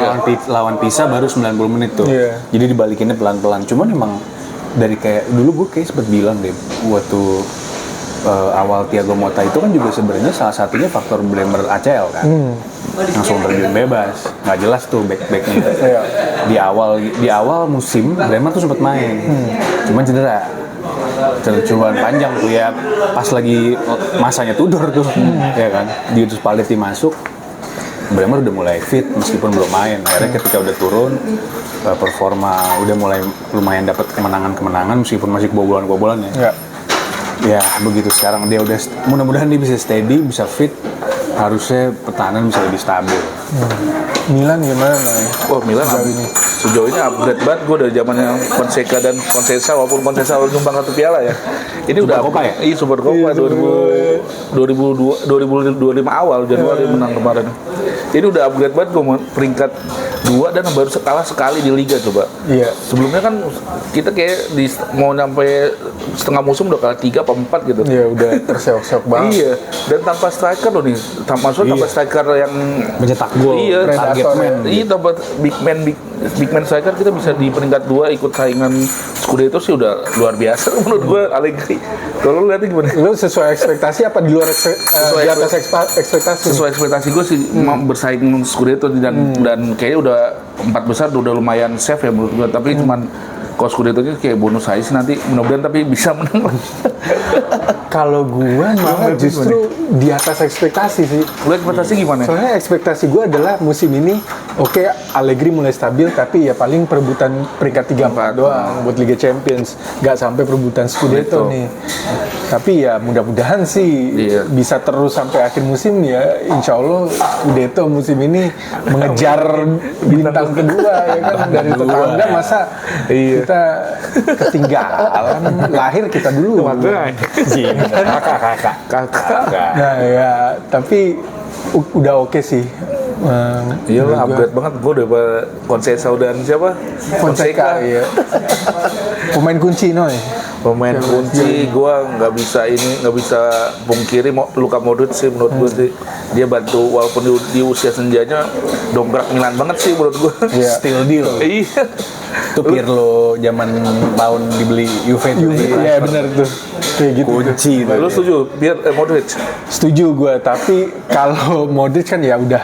Speaker 3: lawan Pisa baru 90 menit tuh. Jadi dibalikinnya pelan-pelan. Cuman emang dari kayak dulu gue kayak sempet bilang deh waktu awal Thiago Motta itu kan juga sebenarnya salah satunya faktor Bremer ACL kan. Langsung terjun bebas, nggak jelas tuh back-backnya. Di awal musim Bremer tuh sempat main, cuman cedera. Cedera panjang tuh ya, pas lagi masanya Tudor tuh, ya kan. Terus Spalletti masuk, Bremer udah mulai fit meskipun belum main. Akhirnya ketika udah turun, performa udah mulai lumayan dapat kemenangan meskipun masih kebobolan ya. Ya begitu sekarang dia udah mudah-mudahan dia bisa steady, bisa fit, harusnya pertahanan bisa lebih stabil.
Speaker 1: Milan gimana?
Speaker 2: Wah, Milan sejauh ini upgrade banget gue dari zamannya Fonseca dan Conceição, walaupun Conceição nyumbang 1 piala ya. Ini
Speaker 3: Super
Speaker 2: udah
Speaker 3: Copa ya?
Speaker 2: Iya, Super Copa 2025 awal Januari menang kemarin. Ini udah upgrade banget gue peringkat 2 dan baru kalah sekali di Liga coba.
Speaker 1: Iya.
Speaker 2: Sebelumnya kan kita kayak mau sampai setengah musim udah kalah 3 apa 4 gitu.
Speaker 1: Iya, udah terseok-seok banget.
Speaker 2: Iya, dan tanpa striker loh nih. Tanpa striker yang
Speaker 3: Mencetak gol,
Speaker 2: iya,
Speaker 3: target man.
Speaker 2: Iya, tanpa big man striker kita bisa di peringkat 2 ikut saingan Scudetto sih udah luar biasa menurut gue. Allegri. Kalau lu lihatnya gimana?
Speaker 1: Lu sesuai ekspektasi apa di luar di atas ekspektasi?
Speaker 2: Sesuai ekspektasi gue sih bersaing Scudetto dan kayaknya udah 4 besar udah lumayan safe ya menurut gue. Tapi cuman kalau Scudetto-nya kayak bonus aja sih nanti, mudah-mudahan tapi bisa menang lagi.
Speaker 1: Kalau gua malah justru di atas ekspektasi sih.
Speaker 2: Lu ekspektasi gimana?
Speaker 1: Soalnya ekspektasi gua adalah musim ini oke, Allegri mulai stabil tapi ya paling perebutan peringkat 3-4 doang buat Liga Champions, nggak sampai perebutan Scudetto nih. Tapi ya mudah-mudahan sih bisa terus sampai akhir musim ya. Insya Allah Scudetto musim ini mengejar bintang kedua ya kan, dari tetangga masa kita ketinggalan, lahir kita dulu.
Speaker 3: Kakak.
Speaker 1: Nah ya, tapi udah oke sih.
Speaker 2: Iya lah, upgrade banget gue udah Conceição dan siapa?
Speaker 1: Fonseca, iya. Pemain kunci Noy.
Speaker 2: Pemain kunci gue nggak bisa pungkiri Luka Modric sih menurut gue sih. Dia bantu walaupun di usia senjanya dongkrak Milan banget sih menurut gue.
Speaker 3: Still deal.
Speaker 2: Iya.
Speaker 3: Itu Pirlo zaman tahun dibeli Juve tuh.
Speaker 1: Iya benar tuh. Kayak gitu.
Speaker 3: Kunci.
Speaker 2: Lu setuju Modric?
Speaker 1: Setuju gue, tapi kalau Modric kan ya udah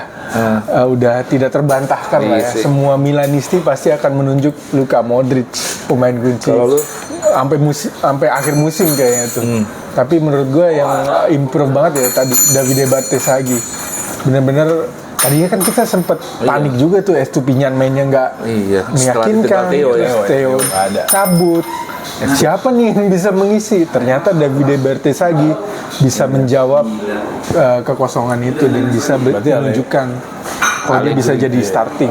Speaker 1: tidak terbantahkan lah ya.
Speaker 2: Sih.
Speaker 1: Semua Milanisti pasti akan menunjuk Luka Modric pemain kunci.
Speaker 2: Kalau lu?
Speaker 1: Sampai akhir musim kayaknya tuh. Tapi menurut gue yang improve banget ya tadi Davide Bartesaghi. Bener-bener tadinya kan kita sempet panik juga tuh Estupiñán mainnya nggak meyakinkan. Theo cabut. Siapa nih yang bisa mengisi? Ternyata Davide Bartesaghi bisa menjawab kekosongan itu dan bisa menunjukkan kalau dia bisa jadi starting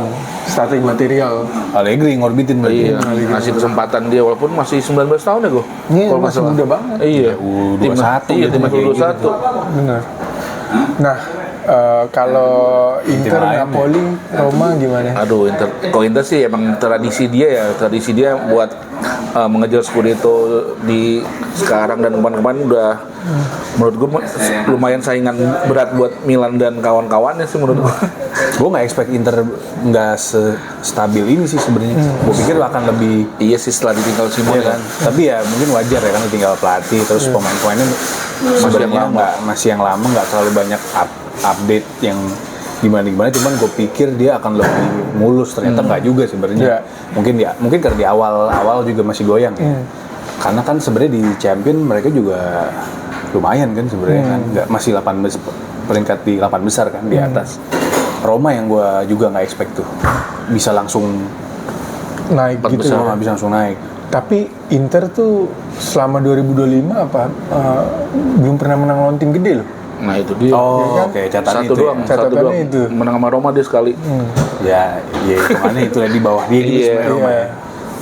Speaker 1: material.
Speaker 3: Allegri ngorbitin berarti.
Speaker 2: Iya, ngasih kesempatan dia walaupun masih 19 tahun ya gue.
Speaker 1: Iya, masih muda banget.
Speaker 2: Iya,
Speaker 3: U21.
Speaker 2: Iya, tim U21.
Speaker 1: Benar. Nah, kalau Inter, Napoli, Roma gimana?
Speaker 2: Aduh, kalau Inter sih emang tradisi dia buat mengejar Scudetto di sekarang dan kemarin udah menurut gue lumayan saingan berat buat Milan dan kawan-kawannya sih menurut gue.
Speaker 3: Gue nggak expect Inter nggak stabil ini sih sebenarnya. Gue pikir akan lebih.
Speaker 2: Iya sih setelah ditinggal Simone
Speaker 3: kan. Tapi ya mungkin wajar ya kan tinggal pelatih terus pemain-pemainnya masih yang lama nggak terlalu banyak update yang gimana cuman gue pikir dia akan lebih mulus, ternyata nggak juga sebenarnya. Mungkin karena di awal juga masih goyang ya. Karena kan sebenarnya di Champion mereka juga lumayan kan sebenarnya kan, nggak masih peringkat di 8 besar kan di atas. Roma yang gue juga nggak expect tuh bisa langsung
Speaker 1: naik
Speaker 2: Empat
Speaker 1: gitu.
Speaker 2: besar.
Speaker 3: nggak bisa langsung naik.
Speaker 1: Tapi Inter tuh selama 2025 belum pernah menang lawan tim gede loh.
Speaker 2: Nah itu dia.
Speaker 3: Oh, oke, catatan
Speaker 2: Satu
Speaker 3: itu
Speaker 2: doang,
Speaker 3: ya.
Speaker 2: satu
Speaker 1: Catatannya
Speaker 2: doang.
Speaker 1: itu.
Speaker 2: Menang sama Roma dia sekali.
Speaker 3: Ya, kemana itu di bawah dia gitu
Speaker 2: Iya.
Speaker 3: sebenarnya Roma ya.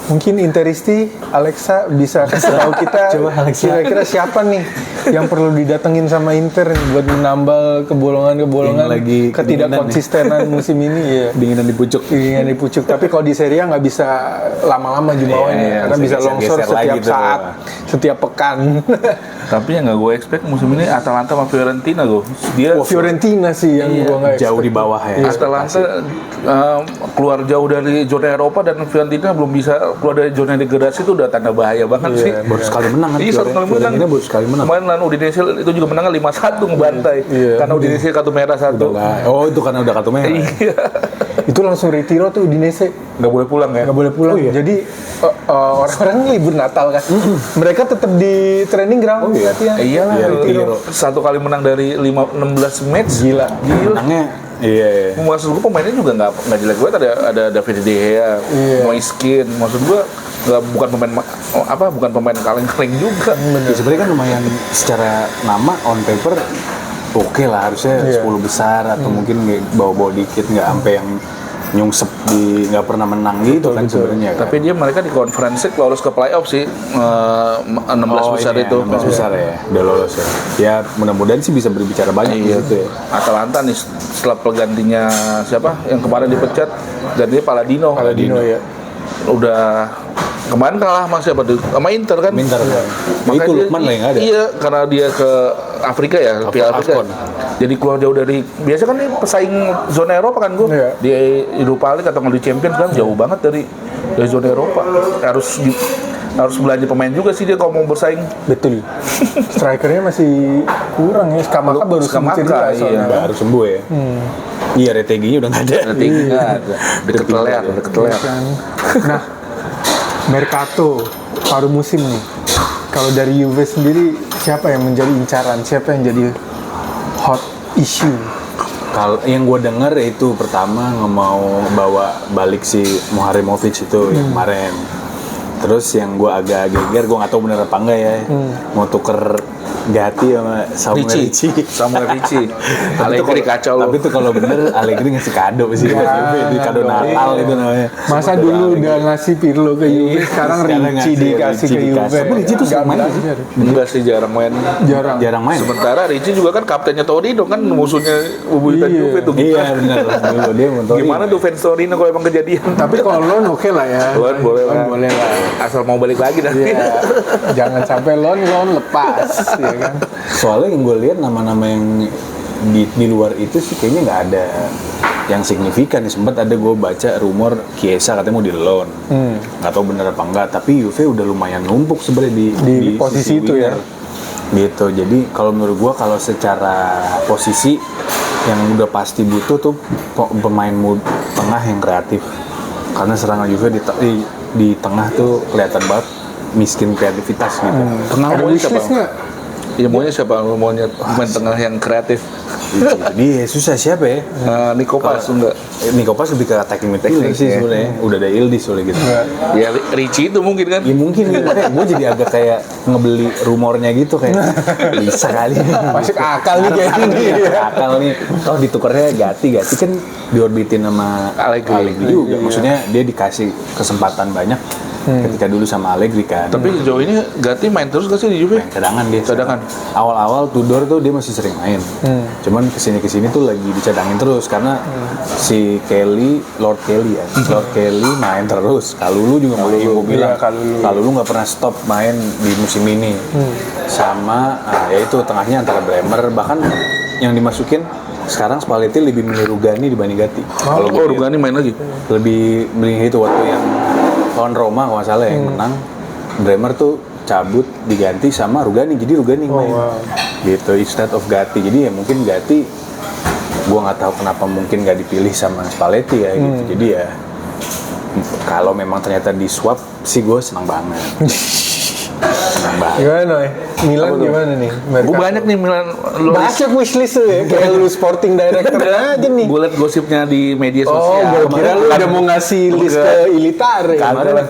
Speaker 1: Mungkin Interisti, Alexa bisa kasih tahu kita
Speaker 3: Coba, Alexa.
Speaker 1: kira-kira siapa nih yang perlu didatengin sama Inter buat menambal kebolongan-kebolongan
Speaker 3: Yang lagi
Speaker 1: ketidakkonsistenan musim ini ya.
Speaker 3: Dinginan di pucuk.
Speaker 1: Ingin dipucuk, tapi kalau di Serie A nggak bisa lama-lama Jumawa ini
Speaker 3: Iya,
Speaker 1: karena bisa
Speaker 3: geser-geser
Speaker 1: longsor
Speaker 3: lagi
Speaker 1: setiap
Speaker 3: tuh.
Speaker 1: saat, setiap pekan.
Speaker 2: Tapi yang nggak gue expect musim ini Atalanta sama Fiorentina gue. Dia
Speaker 1: Wah, Fiorentina sih yang gua nggak
Speaker 3: Jauh
Speaker 1: expect.
Speaker 3: di bawah ya.
Speaker 2: Atalanta keluar jauh dari zona Eropa dan Fiorentina belum bisa keluar dari zona degradasi itu udah tanda bahaya banget sih.
Speaker 3: Baru sekali menang kan.
Speaker 2: Iya, satu kali menang.
Speaker 3: Fiorentina baru sekali menang.
Speaker 2: Kemarin lawan Udinese itu juga menang 5-1 ngebantai.
Speaker 1: Iya.
Speaker 2: Karena Udinese kartu merah satu.
Speaker 3: Oh, itu karena udah kartu merah.
Speaker 2: Iya.
Speaker 1: Itu langsung retiro tuh Udinese.
Speaker 2: Nggak boleh pulang ya.
Speaker 1: Nggak boleh pulang. Jadi orang-orang libur Natal kan. Mereka tetap di training ground latihan.
Speaker 2: Iya lah.
Speaker 3: Iya, retiro.
Speaker 2: Satu kali menang dari 16 match.
Speaker 1: Gila.
Speaker 3: Menangnya iya.
Speaker 2: Maksud gue pemainnya juga nggak jelek banget, ada David De Gea, Moiskin. Maksud gue bukan pemain kaleng-kaleng juga.
Speaker 3: Ya, sebenarnya kan lumayan secara nama on paper oke lah, harusnya 10 besar atau mungkin bawa-bawa dikit, nggak sampai yang nyungsep di nggak pernah menang gitu kan sebenarnya.
Speaker 2: Tapi mereka di conference lolos ke playoff sih, 16 besar
Speaker 3: ini
Speaker 2: itu.
Speaker 3: 16 besar ya, udah lolos ya. Ya mudah-mudahan sih bisa berbicara banyak gitu ya.
Speaker 2: Atalanta nih setelah penggantinya siapa yang kemarin dipecat, gantinya Palladino.
Speaker 1: Ya.
Speaker 2: Udah kemarin kalah sama siapa tuh? Sama Inter kan?
Speaker 3: Inter kan.
Speaker 2: Makanya
Speaker 3: Itu
Speaker 2: dia-
Speaker 3: Lukman lah yang nggak ada.
Speaker 2: Iya, karena dia ke Afrika ya, Piala Afrika.
Speaker 3: Afcon.
Speaker 2: Jadi keluar jauh dari biasa kan ini pesaing zona Eropa kan gue.
Speaker 1: Iya.
Speaker 2: Di Europa League atau di Champions kan jauh banget dari zona Eropa. Harus belanja pemain juga sih dia kalau mau bersaing.
Speaker 1: Betul. Strikernya masih kurang ya. Skamaka baru sembuh
Speaker 2: Skamaka,
Speaker 1: cedera
Speaker 2: iya.
Speaker 1: soalnya.
Speaker 3: Baru sembuh ya. Iya, Reteginya udah nggak ada.
Speaker 2: Tinggi nggak ada. Deket leher.
Speaker 1: Kan. Nah, Mercato paruh musim nih. Kalau dari Juve sendiri siapa yang menjadi incaran? Siapa yang jadi hot issue?
Speaker 3: Kalau yang gue denger itu pertama nggak mau bawa balik si Muharremovic itu yang kemarin. Terus yang gue agak geger, gue nggak tahu bener apa enggak ya, mau tuker Gatti sama Samuel Ricci.
Speaker 2: Samuel Ricci. Allegri kacau loh.
Speaker 3: Tapi tuh kalau bener Allegri ngasih kado sih buat Juve, di kado Natal itu namanya.
Speaker 1: Masa dulu udah ngasih Pirlo ke Juve, sekarang
Speaker 3: Sekarang
Speaker 1: Ricci
Speaker 3: ngasih
Speaker 1: dikasih ke
Speaker 3: Ricci
Speaker 1: Juve.
Speaker 3: dikasih. Tapi Ricci tuh
Speaker 1: Nggak
Speaker 3: main
Speaker 1: belajar.
Speaker 2: Enggak sih, jarang main.
Speaker 1: Jarang.
Speaker 3: main.
Speaker 2: Sementara Ricci juga kan kaptennya Torino kan, musuhnya bubuyutan
Speaker 1: Iya.
Speaker 2: Juve tuh.
Speaker 3: Iya bener, dulu dia mau
Speaker 2: Gimana tuh fans Torino kalau emang kejadian?
Speaker 1: Tapi kalau loan oke lah ya.
Speaker 2: Loan boleh lah.
Speaker 1: Boleh lah.
Speaker 2: Asal mau balik lagi nanti.
Speaker 1: Iya. Jangan sampai loan lepas, ya kan.
Speaker 3: Soalnya yang gue lihat nama-nama yang di luar itu sih kayaknya nggak ada yang signifikan. Sempat ada gue baca rumor Chiesa katanya mau di loan, nggak tahu bener apa enggak. Tapi Juve udah lumayan numpuk sebenarnya
Speaker 1: Di posisi
Speaker 3: sisi
Speaker 1: itu ya.
Speaker 3: winger. Gitu. Jadi kalau menurut gue kalau secara posisi yang udah pasti butuh tuh pemain tengah yang kreatif. Karena serangan Juve di tengah tuh kelihatan banget miskin kreativitas gitu.
Speaker 2: Tengah
Speaker 1: Ada
Speaker 2: maunya siapa?
Speaker 1: wishlist nggak?
Speaker 2: Iya, maunya siapa? Maunya pemain tengah yang kreatif.
Speaker 3: Jadi susah siapa ya?
Speaker 2: Nikopas enggak?
Speaker 3: Nikopas lebih ke attacking midfielder sih sebenarnya. Udah ada Ildiz soalnya gitu.
Speaker 2: Ya Ricci itu mungkin kan.
Speaker 3: Ya mungkin gue jadi agak kayak ngebeli rumornya gitu kayak bisa kali
Speaker 1: Masuk akal nih kayak gini.
Speaker 3: akal nih. Oh ditukernya Gatti kan diorbitin sama
Speaker 2: Allegri.
Speaker 3: juga. Maksudnya dia dikasih kesempatan banyak ketika dulu sama Allegri kan.
Speaker 2: Tapi sejauh ini Gatti main terus gak sih di Juve?
Speaker 3: Main cadangan dia.
Speaker 2: Cadangan.
Speaker 3: Awal-awal Tudor tuh dia masih sering main. Cuman kesini tuh lagi dicadangin terus karena si Lord Kelly main terus. Kalulu juga mau yang gue bilang. Kalulu nggak pernah stop main di musim ini. Sama yaitu tengahnya antara Bremer, bahkan yang dimasukin sekarang Spalletti lebih milih Rugani dibanding Gatti.
Speaker 2: Kalau Rugani main lagi.
Speaker 3: Lebih milih itu waktu yang lawan Roma kalau nggak salah yang menang, Bremer tuh cabut diganti sama Rugani, jadi Rugani main gitu instead of Gatti. Jadi ya mungkin Gatti gua nggak tahu kenapa mungkin nggak dipilih sama Spalletti ya gitu. Jadi ya kalau memang ternyata di swap sih gue senang banget.
Speaker 1: Gimana Noy? Milan gimana nih?
Speaker 2: Gue banyak nih Milan.
Speaker 1: Banyak wishlist lu ya, kayak lu sporting director aja nih.
Speaker 2: Gue liat gosipnya di media
Speaker 1: Oh,
Speaker 2: sosial.
Speaker 1: gue kira lu udah mau ngasih list ke Ilitare.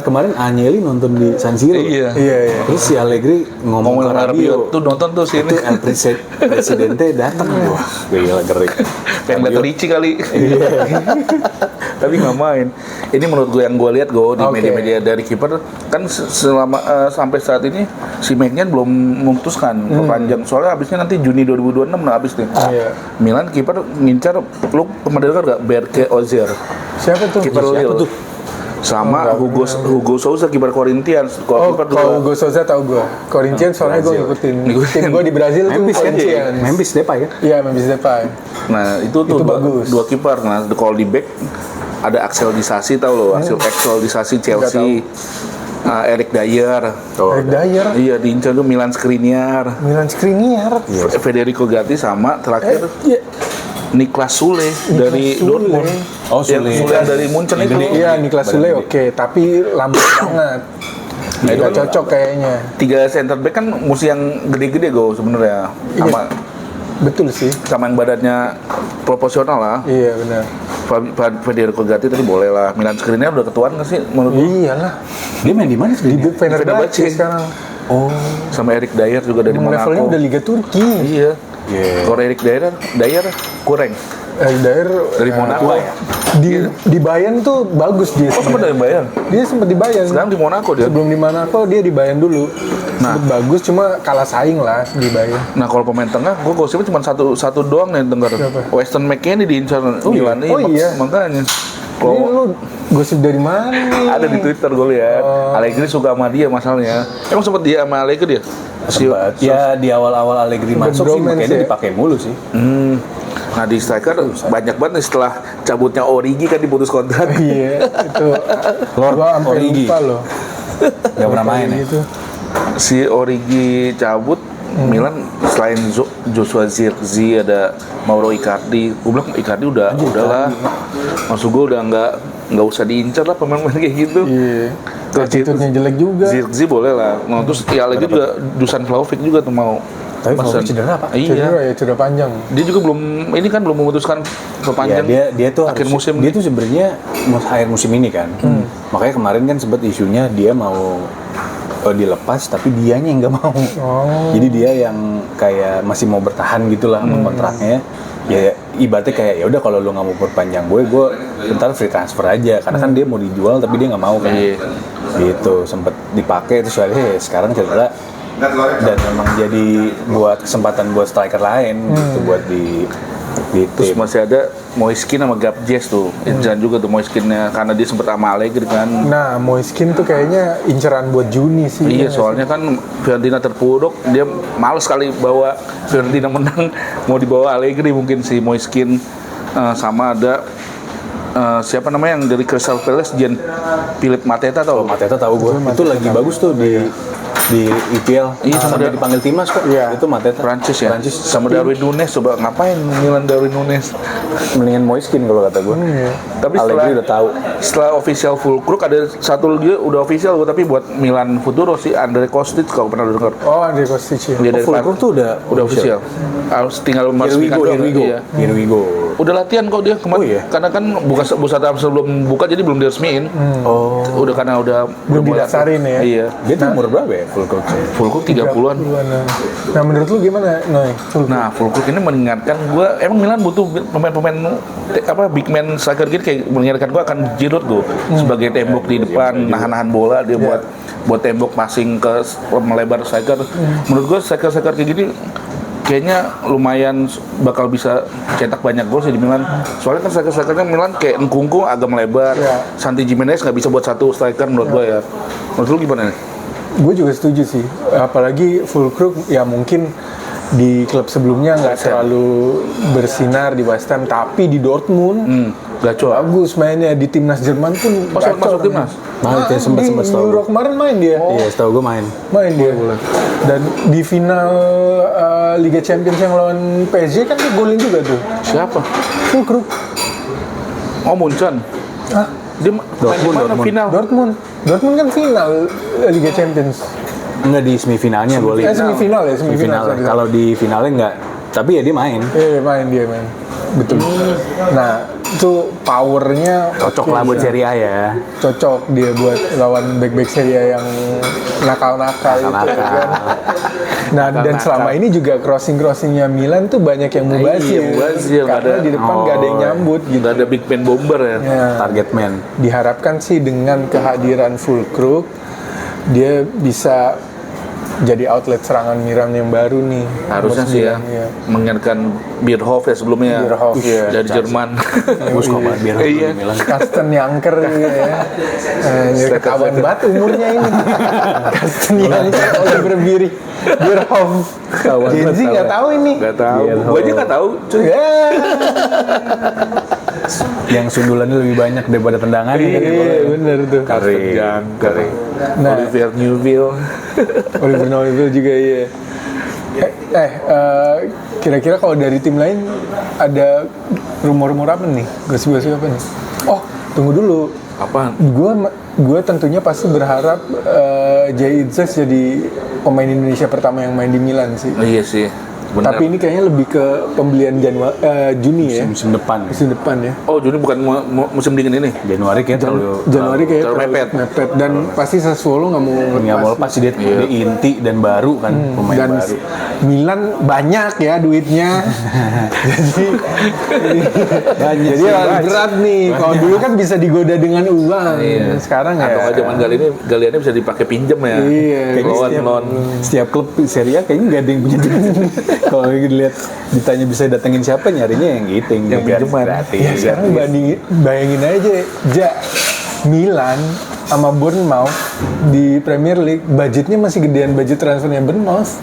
Speaker 3: Kemarin Agnelli nonton di San Siro.
Speaker 2: Iya.
Speaker 1: Iya.
Speaker 3: Terus si Allegri ngomong ke radio.
Speaker 2: Tuh nonton tuh sini.
Speaker 3: Itu El Presidente datang. Wah, gila ngeri.
Speaker 2: Pengen liat Ricci kali. Tapi nggak main. Ini menurut gue yang gue lihat di
Speaker 1: Oke.
Speaker 2: media-media dari kiper kan selama sampai saat ini si Maignan belum memutuskan perpanjang. Soalnya habisnya nanti Juni 2026 habis nih.
Speaker 1: Iya.
Speaker 2: Milan kiper ngincar, lu pernah dengar nggak Berke Ozier?
Speaker 1: Siapa tuh?
Speaker 2: Kiper
Speaker 3: Siapa
Speaker 2: Lille.
Speaker 3: tuh?
Speaker 2: Sama Hugo Sousa kiper Corinthians.
Speaker 1: Oh,
Speaker 2: Kiper
Speaker 1: kalau Hugo Sousa tahu gue. Corinthians soalnya gue ngikutin. Tim gue di Brazil tuh
Speaker 3: Memphis kan?
Speaker 1: Corinthians.
Speaker 3: Memphis Depay kan?
Speaker 1: Iya, Memphis Depay.
Speaker 2: Nah itu tuh
Speaker 1: bagus.
Speaker 2: dua kiper. Nah kalau di back ada Axel Disasi tahu lo, Axel Disasi Chelsea, Eric Dyer.
Speaker 1: Eric Dyer,
Speaker 2: Iya diincar tuh Milan Skriniar,
Speaker 1: Milan Skriniar.
Speaker 2: Federico Gatti sama terakhir
Speaker 1: Iya.
Speaker 2: Niklas Sule dari
Speaker 1: Sule.
Speaker 2: Dortmund.
Speaker 3: Oh,
Speaker 2: Yang
Speaker 3: Sule.
Speaker 2: Sule yang dari Munchen itu.
Speaker 1: Iya, Niklas Sule oke, tapi lambat banget. Nggak cocok kayaknya.
Speaker 2: 3 center back kan mesti yang gede-gede sebenarnya. Sama
Speaker 1: Betul sih.
Speaker 2: sama yang badannya proporsional lah.
Speaker 1: Iya benar.
Speaker 2: Federico Gatti tadi boleh lah. Milan Skriniar udah ketuaan nggak sih menurut lu?
Speaker 1: Iyalah.
Speaker 3: Dia main di mana
Speaker 1: Di
Speaker 3: sebenarnya?
Speaker 1: Fenerbahce
Speaker 2: Fenerbahce.
Speaker 1: sekarang.
Speaker 3: Oh,
Speaker 2: Sama Eric Dyer juga dari
Speaker 1: Levelnya
Speaker 2: Monaco.
Speaker 1: udah Liga Turki.
Speaker 2: Iya.
Speaker 3: Yeah.
Speaker 2: Kalau Eric Dyer kurang
Speaker 1: Eric Dyer
Speaker 2: dari Monaco ya.
Speaker 1: di Bayern tuh bagus dia.
Speaker 2: Oh sempat dari Bayern.
Speaker 1: Dia sempat di Bayern.
Speaker 2: Sekarang di Monaco dia.
Speaker 1: Sebelum di Monaco dia di Bayern dulu. Sempat bagus, cuma kalah saing lah di Bayern.
Speaker 2: Nah kalau pemain tengah, gue gosipnya cuma satu doang nih dengar.
Speaker 1: Siapa?
Speaker 2: Weston McKennie diincar Milan.
Speaker 1: Oh iya.
Speaker 2: Makanya.
Speaker 1: Ini lu gosip dari mana nih?
Speaker 2: Ada di Twitter gue lihat. Allegri suka sama dia masalahnya. Emang sempat dia sama Allegri dia?
Speaker 3: sempat. Ya di awal-awal Allegri masuk sih
Speaker 1: bromance
Speaker 3: kayaknya
Speaker 1: ya.
Speaker 3: dipakai mulu sih.
Speaker 2: Nah di striker banyak banget nih setelah cabutnya Origi kan diputus kontrak.
Speaker 1: Iya, itu.
Speaker 3: Lord
Speaker 1: Gua sampai
Speaker 3: Origi.
Speaker 1: lupa loh.
Speaker 3: Gak pernah main ya.
Speaker 1: Gitu.
Speaker 2: Si Origi cabut, Milan selain Joshua Zirkzee ada Mauro Icardi. Gue bilang Icardi udahlah. Maksud gue udah nggak usah diincar lah pemain-pemain kayak gitu.
Speaker 1: Iya.
Speaker 2: Terus
Speaker 1: Attitude-nya jelek juga.
Speaker 2: Zirkzee boleh lah. Nah, terus ya lagi juga Dusan Vlahovic juga tuh mau.
Speaker 3: Tapi Vlahovic cedera apa?
Speaker 2: Iya.
Speaker 1: Cedera panjang.
Speaker 2: Dia juga belum memutuskan
Speaker 3: Ya,
Speaker 2: perpanjang
Speaker 3: dia tuh
Speaker 2: akhir musim.
Speaker 3: Dia tuh sebenarnya akhir musim ini kan. Makanya kemarin kan sempat isunya dia mau dilepas tapi dianya yang nggak mau.
Speaker 1: Oh.
Speaker 3: Jadi dia yang kayak masih mau bertahan gitulah sama kontraknya. Ya ibaratnya kayak ya udah kalau lu nggak mau perpanjang gue ntar free transfer aja karena kan dia mau dijual tapi dia nggak mau kan.
Speaker 2: Iya.
Speaker 3: Gitu sempet dipakai terus akhirnya sekarang cedera dan memang jadi buat kesempatan buat striker lain gitu buat di
Speaker 2: Terus
Speaker 3: tim.
Speaker 2: masih ada Moiskin sama Gabjes tuh. Inceran juga tuh Moiskinnya karena dia sempat sama Allegri kan.
Speaker 1: Nah, Moiskin tuh kayaknya inceran buat Juni sih.
Speaker 2: Iya, soalnya kan Fiorentina terpuruk, dia males kali bawa Fiorentina menang, mau dibawa Allegri mungkin si Moiskin. Sama ada siapa namanya yang dari Crystal Palace, Jean Philippe Mateta tau?
Speaker 3: Mateta tahu gue. Itu lagi bagus tuh di IPL.
Speaker 2: Iya, sama
Speaker 3: sampai
Speaker 2: dia.
Speaker 3: dipanggil timnas kok.
Speaker 1: Iya.
Speaker 3: Itu Mateta.
Speaker 2: Prancis ya?
Speaker 3: Prancis.
Speaker 2: Sama Darwin Nunes, coba ngapain Milan Darwin Nunes?
Speaker 3: Mendingan Moiskin kalau kata gue.
Speaker 2: Tapi
Speaker 3: Allegri udah tahu.
Speaker 2: setelah official full crook ada satu lagi udah official tapi buat Milan Futuro sih Andre Kostic kalau pernah dengar.
Speaker 1: Oh, Andre Kostic ya.
Speaker 2: Dia dari
Speaker 3: Fulkrug tuh udah
Speaker 2: official. Harus tinggal meresmikan doang. Iya.
Speaker 3: Here we go.
Speaker 2: Udah latihan kok dia kemarin.
Speaker 3: Oh, iya?
Speaker 2: Karena kan buka tahap sebelum buka jadi belum diresmiin.
Speaker 3: Oh.
Speaker 2: Udah karena udah
Speaker 1: Belum
Speaker 2: mulai
Speaker 1: didaftarin ya?
Speaker 2: Iya.
Speaker 3: Dia tuh umur berapa ya Fulkrug?
Speaker 2: Full crook 30-an.
Speaker 1: Nah, menurut lu gimana, Noy?
Speaker 2: Nah, full crook ini mengingatkan gue, emang Milan butuh pemain-pemain big man striker gitu kayak mengingatkan gue akan Giroud gue sebagai tembok di depan, nahan-nahan bola dia buat tembok passing ke melebar striker. Menurut gue striker-striker kayak gini kayaknya lumayan bakal bisa cetak banyak gol sih di Milan. Soalnya kan striker-strikernya Milan kayak Nkunku agak melebar, Santi Gimenez nggak bisa buat satu striker menurut gue ya. Menurut lu gimana nih?
Speaker 1: Gue juga setuju sih. Apalagi Fulkrug ya mungkin di klub sebelumnya nggak terlalu bersinar di West Ham, tapi di Dortmund
Speaker 2: Gaco.
Speaker 1: bagus mainnya. Di timnas Jerman pun
Speaker 2: Masuk
Speaker 1: gacor.
Speaker 2: timnas.
Speaker 3: Main dia sempat
Speaker 1: Di
Speaker 3: setahu.
Speaker 1: Euro kemarin main dia.
Speaker 3: Iya, setahu gue main.
Speaker 1: Main dia. Dan di final Liga Champions yang lawan PSG kan dia golin juga tuh.
Speaker 2: Siapa?
Speaker 1: Fulkrug.
Speaker 2: Oh, Munchen.
Speaker 1: Ah,
Speaker 2: Dia main di mana final?
Speaker 1: Dortmund kan final Liga Champions.
Speaker 3: Enggak di semifinalnya golin.
Speaker 1: Semifinal ya, semifinal. Sorry.
Speaker 3: Kalau di finalnya enggak. Tapi ya dia main.
Speaker 1: Iya, dia main. Betul. Nah, itu powernya
Speaker 3: Cocok lah buat Serie A ya.
Speaker 1: Cocok dia buat lawan back Serie A yang nakal-nakal itu kan. Nah, dan selama ini juga crossingnya Milan tuh banyak yang mubazir. Karena di depan gak ada yang nyambut gitu.
Speaker 2: Gak ada big man bomber ya.
Speaker 3: Target man.
Speaker 1: Diharapkan sih dengan kehadiran Füllkrug dia bisa jadi outlet serangan Milan yang baru nih.
Speaker 2: Harusnya sih ya. Mengingatkan Bierhoff ya sebelumnya.
Speaker 1: Bierhoff, iya.
Speaker 2: Dari Jerman.
Speaker 3: Bagus kok Bierhoff
Speaker 2: Iya.
Speaker 3: di Milan.
Speaker 1: Karsten Janker gitu ya. Ketahuan banget umurnya ini. Karsten Janker, Oliver Bierhoff. Gen Z nggak tahu ini.
Speaker 2: Gak tahu.
Speaker 3: Bierhoff.
Speaker 2: Gue aja gak tahu. Cuy.
Speaker 1: Ya.
Speaker 3: Yang sundulannya lebih banyak daripada tendangan.
Speaker 1: Iya, benar tuh.
Speaker 2: Kering.
Speaker 1: Nah,
Speaker 2: Olivier Neuville.
Speaker 1: Oliver Neuville juga iya. Kira-kira kalau dari tim lain ada rumor-rumor apa nih? Gosip-gosip apa nih? Oh, tunggu dulu.
Speaker 2: Apaan?
Speaker 1: Gue tentunya pasti berharap Jay Itzes jadi pemain Indonesia pertama yang main di Milan sih.
Speaker 2: Iya sih. Bener.
Speaker 1: Tapi ini kayaknya lebih ke pembelian Juni ya.
Speaker 3: Musim depan.
Speaker 1: Musim depan ya.
Speaker 2: Oh, Juni bukan musim dingin ini.
Speaker 3: Januari kayak
Speaker 1: Januari kayaknya
Speaker 2: terlalu
Speaker 1: mepet. Dan pasti Sassuolo nggak mau
Speaker 3: lepas dia inti dan baru kan pemain
Speaker 1: dan
Speaker 3: baru.
Speaker 1: Milan banyak ya duitnya. jadi berat nih. Kalau dulu kan bisa digoda dengan uang. Sekarang ya.
Speaker 2: Atau zaman Galiannya bisa dipakai pinjem ya.
Speaker 1: Iya.
Speaker 2: Loan.
Speaker 3: Setiap klub Serie A kayaknya nggak ada yang punya duit. Kalau dilihat ditanya bisa datengin siapa, nyarinya yang gitu yang
Speaker 2: pinjeman.
Speaker 1: Ya sekarang bayangin aja Milan sama Bournemouth di Premier League budgetnya masih gedean budget transfernya Bournemouth.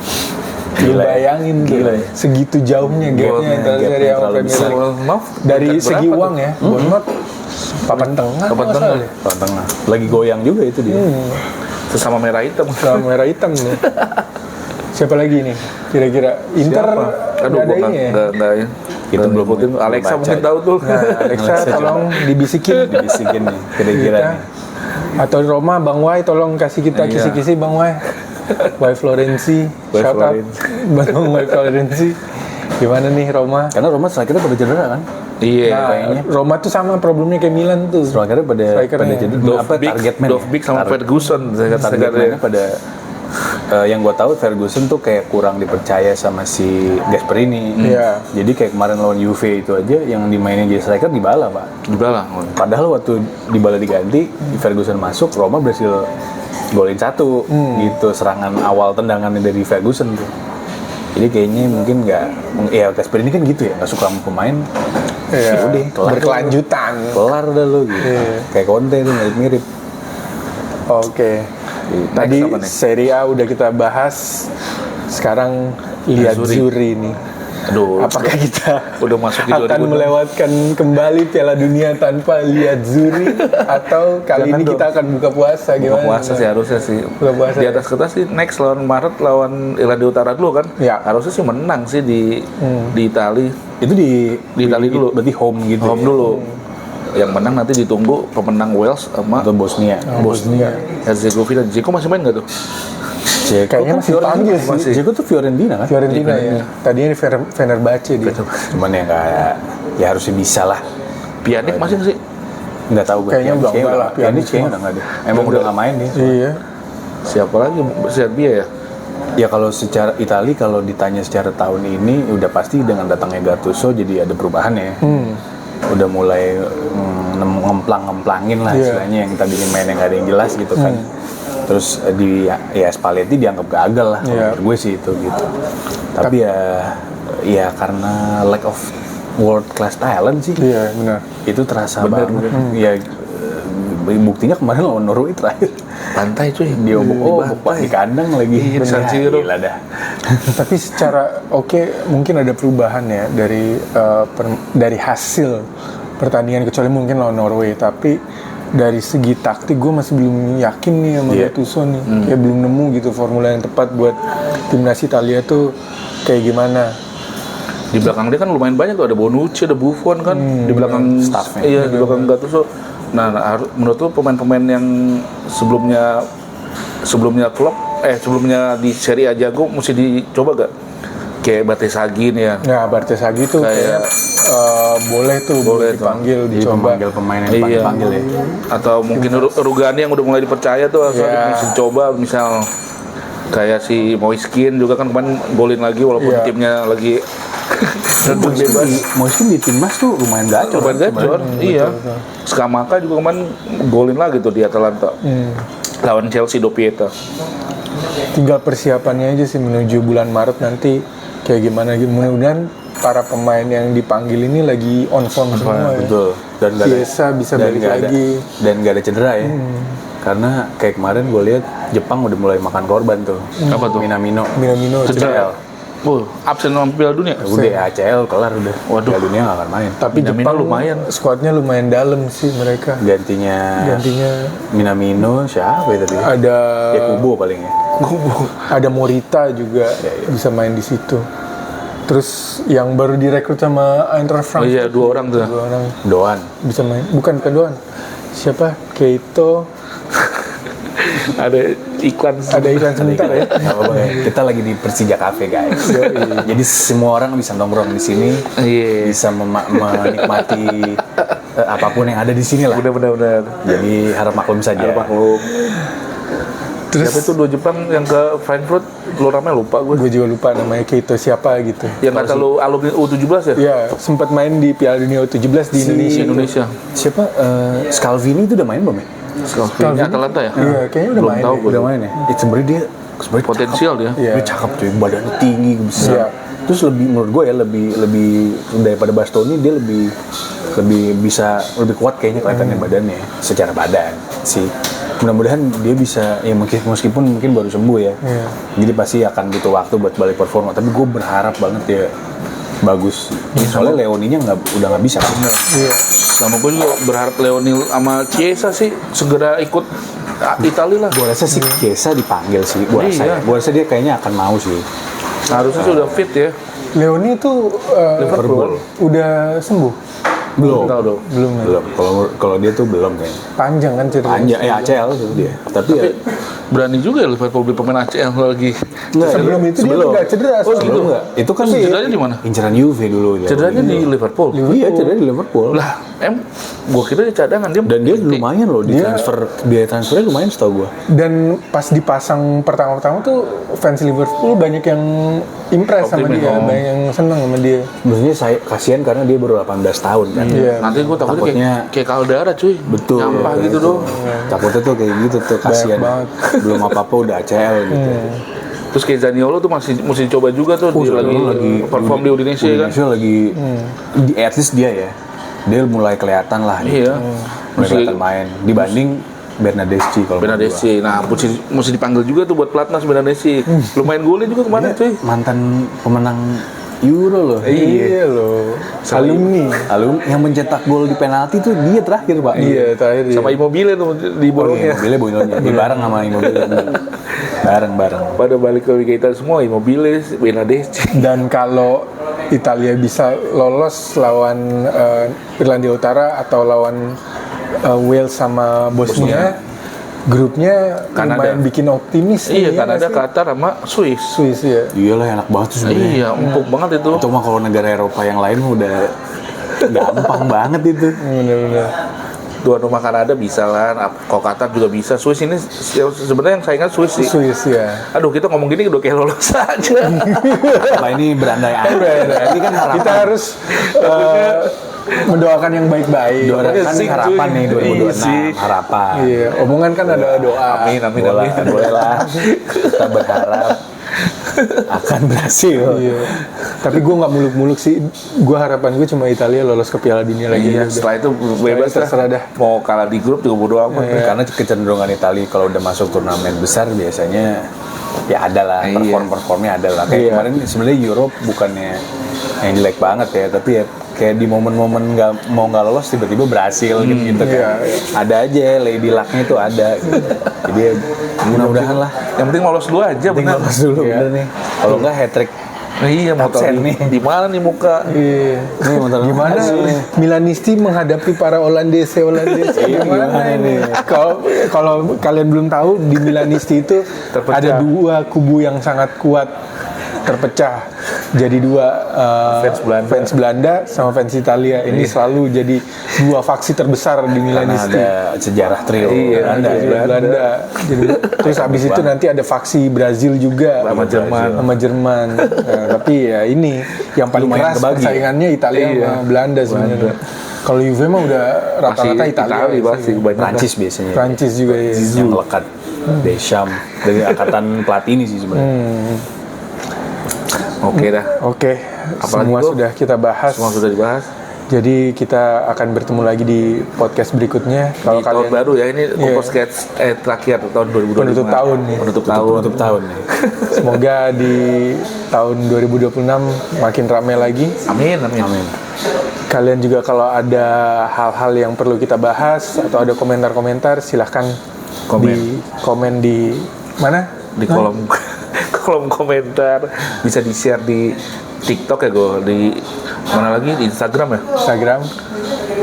Speaker 1: Bayangin
Speaker 3: Gila.
Speaker 1: Segitu jauhnya gapnya antara Serie A sama Premier League. Dari segi uang ya, Bournemouth papan tengah.
Speaker 3: Papan tengah. Lagi goyang juga itu dia.
Speaker 2: Sesama merah hitam.
Speaker 1: Sama merah hitam nih. Siapa lagi nih? Kira-kira Inter
Speaker 2: Aduh,
Speaker 1: ada ini ya?
Speaker 2: Enggak ya.
Speaker 3: Itu belum
Speaker 2: ngikutin. Alexa mungkin tahu tuh.
Speaker 1: Nah, Alexa tolong dibisikin
Speaker 3: nih kira-kira
Speaker 1: kita.
Speaker 3: nih.
Speaker 1: Atau Roma, Bang Wai tolong kasih kita kisi-kisi Bang Wai. Wai Florenzi, shout out Bang Wai Florenzi. Gimana nih Roma?
Speaker 3: Karena Roma strikernya pada cedera kan.
Speaker 2: Iya.
Speaker 1: Nah, Roma tuh sama problemnya kayak Milan tuh.
Speaker 3: Strikernya pada cedera.
Speaker 2: Target man. Dovbyk sama Ferguson.
Speaker 3: Targetnya pada yang gue tahu Ferguson tuh kayak kurang dipercaya sama si Gasperini.
Speaker 1: Iya.
Speaker 3: Jadi kayak kemarin lawan Juve itu aja yang dimainin jadi striker Dybala, Pak.
Speaker 2: Dybala.
Speaker 3: Padahal waktu Dybala diganti, Ferguson masuk, Roma berhasil golin 1 gitu serangan awal tendangannya dari Ferguson tuh. Jadi kayaknya mungkin nggak, ya Gasperini kan gitu ya, nggak suka sama pemain.
Speaker 1: Iya.
Speaker 3: Udah,
Speaker 1: Berkelanjutan.
Speaker 3: kelar dah lo gitu. Kayak Conte tuh mirip-mirip.
Speaker 1: Oke. Tadi Serie A udah kita bahas. Sekarang lihat Zuri nih.
Speaker 2: Aduh.
Speaker 1: Apakah kita
Speaker 2: udah masuk di
Speaker 1: akan
Speaker 2: 2006?
Speaker 1: melewatkan kembali Piala Dunia tanpa lihat Zuri atau kali ini kita akan buka puasa gimana?
Speaker 2: Buka puasa sih harusnya sih.
Speaker 1: Buka puasa.
Speaker 2: Di atas kertas sih next lawan Maret lawan Irlandia Utara dulu kan.
Speaker 1: Ya.
Speaker 2: Harusnya sih menang sih di Itali.
Speaker 3: Itu di
Speaker 2: Itali dulu.
Speaker 3: Berarti home gitu.
Speaker 2: Home dulu. Yang menang nanti ditunggu pemenang Wales sama
Speaker 3: Atau Bosnia.
Speaker 2: Herzegovina. Dzeko masih main nggak tuh?
Speaker 1: Kayaknya masih panggil sih.
Speaker 3: Dzeko tuh Fiorentina kan?
Speaker 1: Fiorentina ya. Tadinya di Fenerbahce dia.
Speaker 3: Cuman ya nggak, ya harusnya bisa lah.
Speaker 2: Pjanic masih nggak sih?
Speaker 3: Nggak tahu gue.
Speaker 1: Kayaknya udah enggak lah.
Speaker 3: Pjanic kayaknya udah nggak ada. Emang udah nggak main dia.
Speaker 1: Iya.
Speaker 2: Siapa lagi? Serbia ya?
Speaker 3: Ya kalau secara Itali kalau ditanya secara tahun ini udah pasti dengan datangnya Gattuso jadi ada perubahan ya. Udah mulai ngemplang-ngemplangin lah istilahnya yang tadinya mainnya nggak ada yang jelas gitu kan. Terus di Spalletti dianggap gagal lah menurut gue sih itu gitu. Tapi ya karena lack of world class talent sih.
Speaker 1: Iya benar.
Speaker 3: Itu terasa banget. Ya buktinya kemarin lawan Norway terakhir.
Speaker 2: Pantai cuy.
Speaker 3: Dia di kandang lagi.
Speaker 2: San Siro.
Speaker 3: Gila dah.
Speaker 1: Tapi secara mungkin ada perubahan ya dari hasil pertandingan kecuali mungkin lawan Norway, tapi dari segi taktik gue masih belum yakin nih sama Gattuso nih. Kayak belum nemu gitu formula yang tepat buat timnas Italia tuh kayak gimana.
Speaker 2: Di belakang dia kan lumayan banyak tuh, ada Bonucci, ada Buffon kan di belakang staffnya. Iya, di belakang Gattuso. Nah, menurut lu pemain-pemain yang sebelumnya Klopp sebelumnya di Serie A jago mesti dicoba gak? Kayak Batshuayi nih ya.
Speaker 1: Nah, Batshuayi tuh kayak boleh tuh dipanggil,
Speaker 3: Jadi
Speaker 1: dicoba.
Speaker 3: pemanggil pemain yang dipanggil ya.
Speaker 2: Atau mungkin Rugani yang udah mulai dipercaya tuh mesti coba, misal kayak si Moiskin juga kan kemarin golin lagi walaupun timnya lagi bebas.
Speaker 3: Moiskin di timnas tuh lumayan gacor.
Speaker 2: Iya. Skamaka juga kemarin golin lagi tuh di Atalanta. Lawan Chelsea Dopieta.
Speaker 1: Tinggal persiapannya aja sih menuju bulan Maret nanti kayak gimana gitu. Mudah-mudahan para pemain yang dipanggil ini lagi on form semua.
Speaker 3: Betul. Dan
Speaker 1: Biasa bisa balik lagi.
Speaker 3: Dan gak ada cedera ya. Karena kayak kemarin gue lihat Jepang udah mulai makan korban tuh.
Speaker 2: Apa tuh?
Speaker 1: Minamino
Speaker 3: ACL.
Speaker 2: Absen sama Piala Dunia.
Speaker 3: Udah ACL kelar udah.
Speaker 2: Waduh.
Speaker 3: Piala Dunia gak akan main.
Speaker 1: Tapi
Speaker 2: Minamino
Speaker 1: Jepang
Speaker 2: lumayan.
Speaker 1: Skuadnya lumayan dalam sih mereka.
Speaker 3: Gantinya Minamino siapa ya tadi?
Speaker 1: Ada
Speaker 3: Kubo paling ya.
Speaker 1: ada Morita juga bisa main di situ. Terus yang baru direkrut sama Eintracht
Speaker 2: Oh
Speaker 1: Frankfurt.
Speaker 2: iya, 2 orang tuh.
Speaker 1: 2 orang
Speaker 3: Doan.
Speaker 1: bisa main. Bukan Doan. Siapa? Keito.
Speaker 2: Ada iklan
Speaker 1: sebentar ya.
Speaker 3: Nggak apa-apa ya. Kita lagi di Persija Cafe guys. Jadi semua orang bisa nongkrong di sini, bisa menikmati apapun yang ada di sini lah.
Speaker 2: Benar.
Speaker 3: Jadi harap maklum saja.
Speaker 1: Terus
Speaker 2: Siapa itu 2 Jepang yang ke Frankfurt? Lu namanya lupa gue.
Speaker 1: gue juga lupa namanya Keito siapa gitu.
Speaker 2: Yang kata lu alumni U17 ya?
Speaker 1: Iya, sempat main di Piala Dunia U17 di Indonesia.
Speaker 3: Siapa? Scalvini itu udah main belum ya?
Speaker 2: Scalvini Atalanta ya?
Speaker 1: Iya, kayaknya udah
Speaker 2: Belum
Speaker 1: main.
Speaker 2: tahu
Speaker 1: deh.
Speaker 2: gue.
Speaker 3: Udah main ya? Sebenarnya dia
Speaker 2: Potensial dia.
Speaker 1: Iya.
Speaker 3: Dia cakep cuy, badannya tinggi, besar.
Speaker 1: Iya.
Speaker 3: Terus lebih menurut gue ya lebih daripada Bastoni dia lebih lebih kuat kayaknya kelihatannya badannya secara badan sih. Mudah-mudahan dia bisa ya meskipun mungkin baru sembuh ya.
Speaker 1: Iya.
Speaker 3: Jadi pasti akan butuh waktu buat balik performa. Tapi gue berharap banget ya bagus. Soalnya Leoninya udah nggak bisa.
Speaker 1: Iya.
Speaker 2: Sama gue juga berharap Leonil sama Chiesa sih segera ikut Italia lah.
Speaker 3: Gue rasa sih Chiesa dipanggil sih. Gue rasa ya. Gue rasa dia kayaknya akan mau sih.
Speaker 2: Harusnya sudah fit ya.
Speaker 1: Leoni itu
Speaker 2: Liverpool.
Speaker 1: udah sembuh.
Speaker 3: Belum.
Speaker 2: Tahu dong.
Speaker 1: Belum.
Speaker 3: Kalau dia tuh belum kayaknya.
Speaker 1: Panjang kan ceritanya.
Speaker 3: Panjang ACL itu dia. Tapi ya
Speaker 2: Berani juga ya Liverpool beli pemain ACL lagi.
Speaker 1: Sebelum itu dia nggak cedera.
Speaker 3: sebelum enggak. Itu kan
Speaker 2: Cederanya di mana?
Speaker 3: inceran Juve dulu.
Speaker 2: Cederanya di Liverpool.
Speaker 3: Iya, cederanya di Liverpool.
Speaker 2: Lah, gua kira dia cadangan dia.
Speaker 3: Dan dia lumayan loh di transfer, biaya transfernya lumayan setahu gua.
Speaker 1: Dan pas dipasang pertama-tama tuh fans Liverpool banyak yang impress sama
Speaker 2: Optimis.
Speaker 1: dia, banyak yang seneng sama dia.
Speaker 3: Sebenarnya saya kasihan karena dia baru 18 tahun kan.
Speaker 1: Iya.
Speaker 2: Nanti gua takutnya
Speaker 3: Takutnya-
Speaker 2: kayak Caldara cuy.
Speaker 3: Betul.
Speaker 2: Nyampah gitu dong.
Speaker 3: Takutnya tuh kayak gitu tuh kasihan.
Speaker 1: banget.
Speaker 3: Belum apa-apa udah ACL gitu.
Speaker 2: Terus kayak Zaniolo tuh mesti dicoba juga tuh dia lagi perform di Udinese kan.
Speaker 3: Indonesia lagi at least dia ya. Dia mulai kelihatan lah gitu.
Speaker 2: Iya.
Speaker 3: Mulai kelihatan main dibanding Bernardeschi kalau menurut gua.
Speaker 2: Bernardeschi. Nah, mesti dipanggil juga tuh buat pelatnas Bernardeschi. Lumayan golin juga kemarin cuy.
Speaker 3: Mantan pemenang Euro loh.
Speaker 1: Iya loh. Alumni
Speaker 3: Yang mencetak gol di penalti tuh dia terakhir Pak.
Speaker 1: Iya, terakhir dia.
Speaker 2: Sama Immobile tuh di Bologna.
Speaker 3: Immobile dia bareng sama Immobile. bareng.
Speaker 2: Pada balik ke Liga Italia semua Immobile, Bernardeschi.
Speaker 1: Dan kalau Italia bisa lolos lawan Irlandia Utara atau lawan Wales sama Bosnia, grupnya
Speaker 2: Kanada.
Speaker 1: lumayan bikin optimis.
Speaker 2: Iya,
Speaker 1: nih,
Speaker 2: Kanada,
Speaker 1: nggak sih?
Speaker 2: Qatar sama Swiss.
Speaker 1: Swiss ya.
Speaker 3: Iyalah enak banget tuh sebenarnya.
Speaker 2: Iya, empuk banget itu.
Speaker 3: Itu mah kalau negara Eropa yang lain udah gampang banget itu.
Speaker 1: Bener-bener.
Speaker 2: Tuan rumah Kanada bisa lah, kalau Qatar juga bisa. Swiss ini sebenarnya yang saya ingat Swiss sih.
Speaker 1: Swiss ya.
Speaker 2: Aduh, kita ngomong gini udah kayak lolos aja.
Speaker 3: Apa ini berandai-andai? Ini kan harapan.
Speaker 1: Kita harus mendoakan yang baik-baik.
Speaker 3: Doakan nih harapan nih 2026 harapan.
Speaker 1: Iya, omongan kan ada doa.
Speaker 2: Amin.
Speaker 3: Boleh lah. Kita berharap akan berhasil.
Speaker 1: Iya. Tapi gue nggak muluk-muluk sih. Gue harapan gue cuma Italia lolos ke Piala Dunia lagi.
Speaker 2: Iya,
Speaker 1: Udah.
Speaker 2: setelah itu bebas
Speaker 1: terserah dah.
Speaker 2: Mau kalah di grup juga bodo amat.
Speaker 3: Karena kecenderungan Italia kalau udah masuk turnamen besar biasanya ya ada lah performnya ada lah. Kayak kemarin sebenarnya Europe bukannya yang jelek banget ya, tapi ya kayak di momen-momen nggak lolos tiba-tiba berhasil gitu kan. Ada aja lady luck-nya itu ada. Gitu. Jadi ya, mudah-mudahan lah.
Speaker 2: Yang penting lolos dulu aja, benar.
Speaker 3: Lolos dulu bener nih. Kalau nggak hat-trick
Speaker 2: Iya, mau tahu
Speaker 3: Absen nih.
Speaker 2: di mana nih muka?
Speaker 1: Iya.
Speaker 3: Ini motor
Speaker 1: Gimana Milanisti menghadapi para Olandese gimana ini? Kalau kalian belum tahu, di Milanisti itu
Speaker 2: Terpecah.
Speaker 1: ada dua kubu yang sangat kuat, terpecah jadi dua,
Speaker 2: Fans Belanda.
Speaker 1: sama fans Italia. Ini selalu jadi dua faksi terbesar di
Speaker 3: Karena
Speaker 1: Milanisti.
Speaker 3: ada sejarah trio
Speaker 2: Iya,
Speaker 3: Belanda
Speaker 1: Ada
Speaker 3: ya.
Speaker 1: Belanda. Jadi, terus habis itu nanti ada faksi Brazil juga
Speaker 2: Sama Jerman.
Speaker 1: sama Jerman. Nah, tapi ya ini yang paling
Speaker 3: Lumayan
Speaker 1: keras
Speaker 3: kebagi.
Speaker 1: persaingannya Italia
Speaker 2: Iya.
Speaker 1: sama Belanda sebenarnya. Kalau Juve mah udah rata-rata Italia.
Speaker 2: pasti kebanyakan.
Speaker 3: Prancis biasanya.
Speaker 1: Prancis juga ya.
Speaker 3: Yang melekat. Deschamps dari angkatan Platini sih sebenarnya.
Speaker 2: Oke dah.
Speaker 1: Oke,
Speaker 2: Apalagi,
Speaker 1: semua
Speaker 2: Bro?
Speaker 1: sudah kita bahas.
Speaker 2: Semua sudah dibahas.
Speaker 1: Jadi kita akan bertemu lagi di podcast berikutnya. Kalau
Speaker 2: Di tahun
Speaker 1: kalian
Speaker 2: baru ya, ini
Speaker 1: Iya.
Speaker 2: podcast terakhir tahun 2025.
Speaker 1: Penutup tahun nih.
Speaker 2: Penutup tahun.
Speaker 3: Tutup tahun nih.
Speaker 1: semoga di tahun 2026 makin ramai lagi.
Speaker 2: Amin, amin.
Speaker 3: Amin.
Speaker 1: Kalian juga kalau ada hal-hal yang perlu kita bahas atau ada komentar-komentar, silahkan di komen di mana?
Speaker 2: Di kolom kolom komentar, bisa di-share di TikTok ya, Go. Di mana lagi? Di Instagram ya?
Speaker 1: Instagram.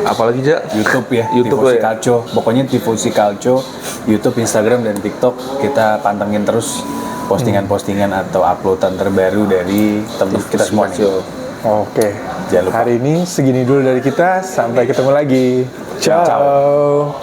Speaker 2: Apalagi, Ja?
Speaker 3: YouTube ya,
Speaker 2: YouTube
Speaker 3: Tifosi
Speaker 2: ya.
Speaker 3: Calcio. Pokoknya Tifosi Calcio, YouTube, Instagram, dan TikTok kita pantengin terus postingan-postingan atau uploadan terbaru dari teman kita semua nih.
Speaker 1: Oke.
Speaker 3: Jangan lupa.
Speaker 1: Hari ini segini dulu dari kita. Sampai ketemu lagi. Ciao.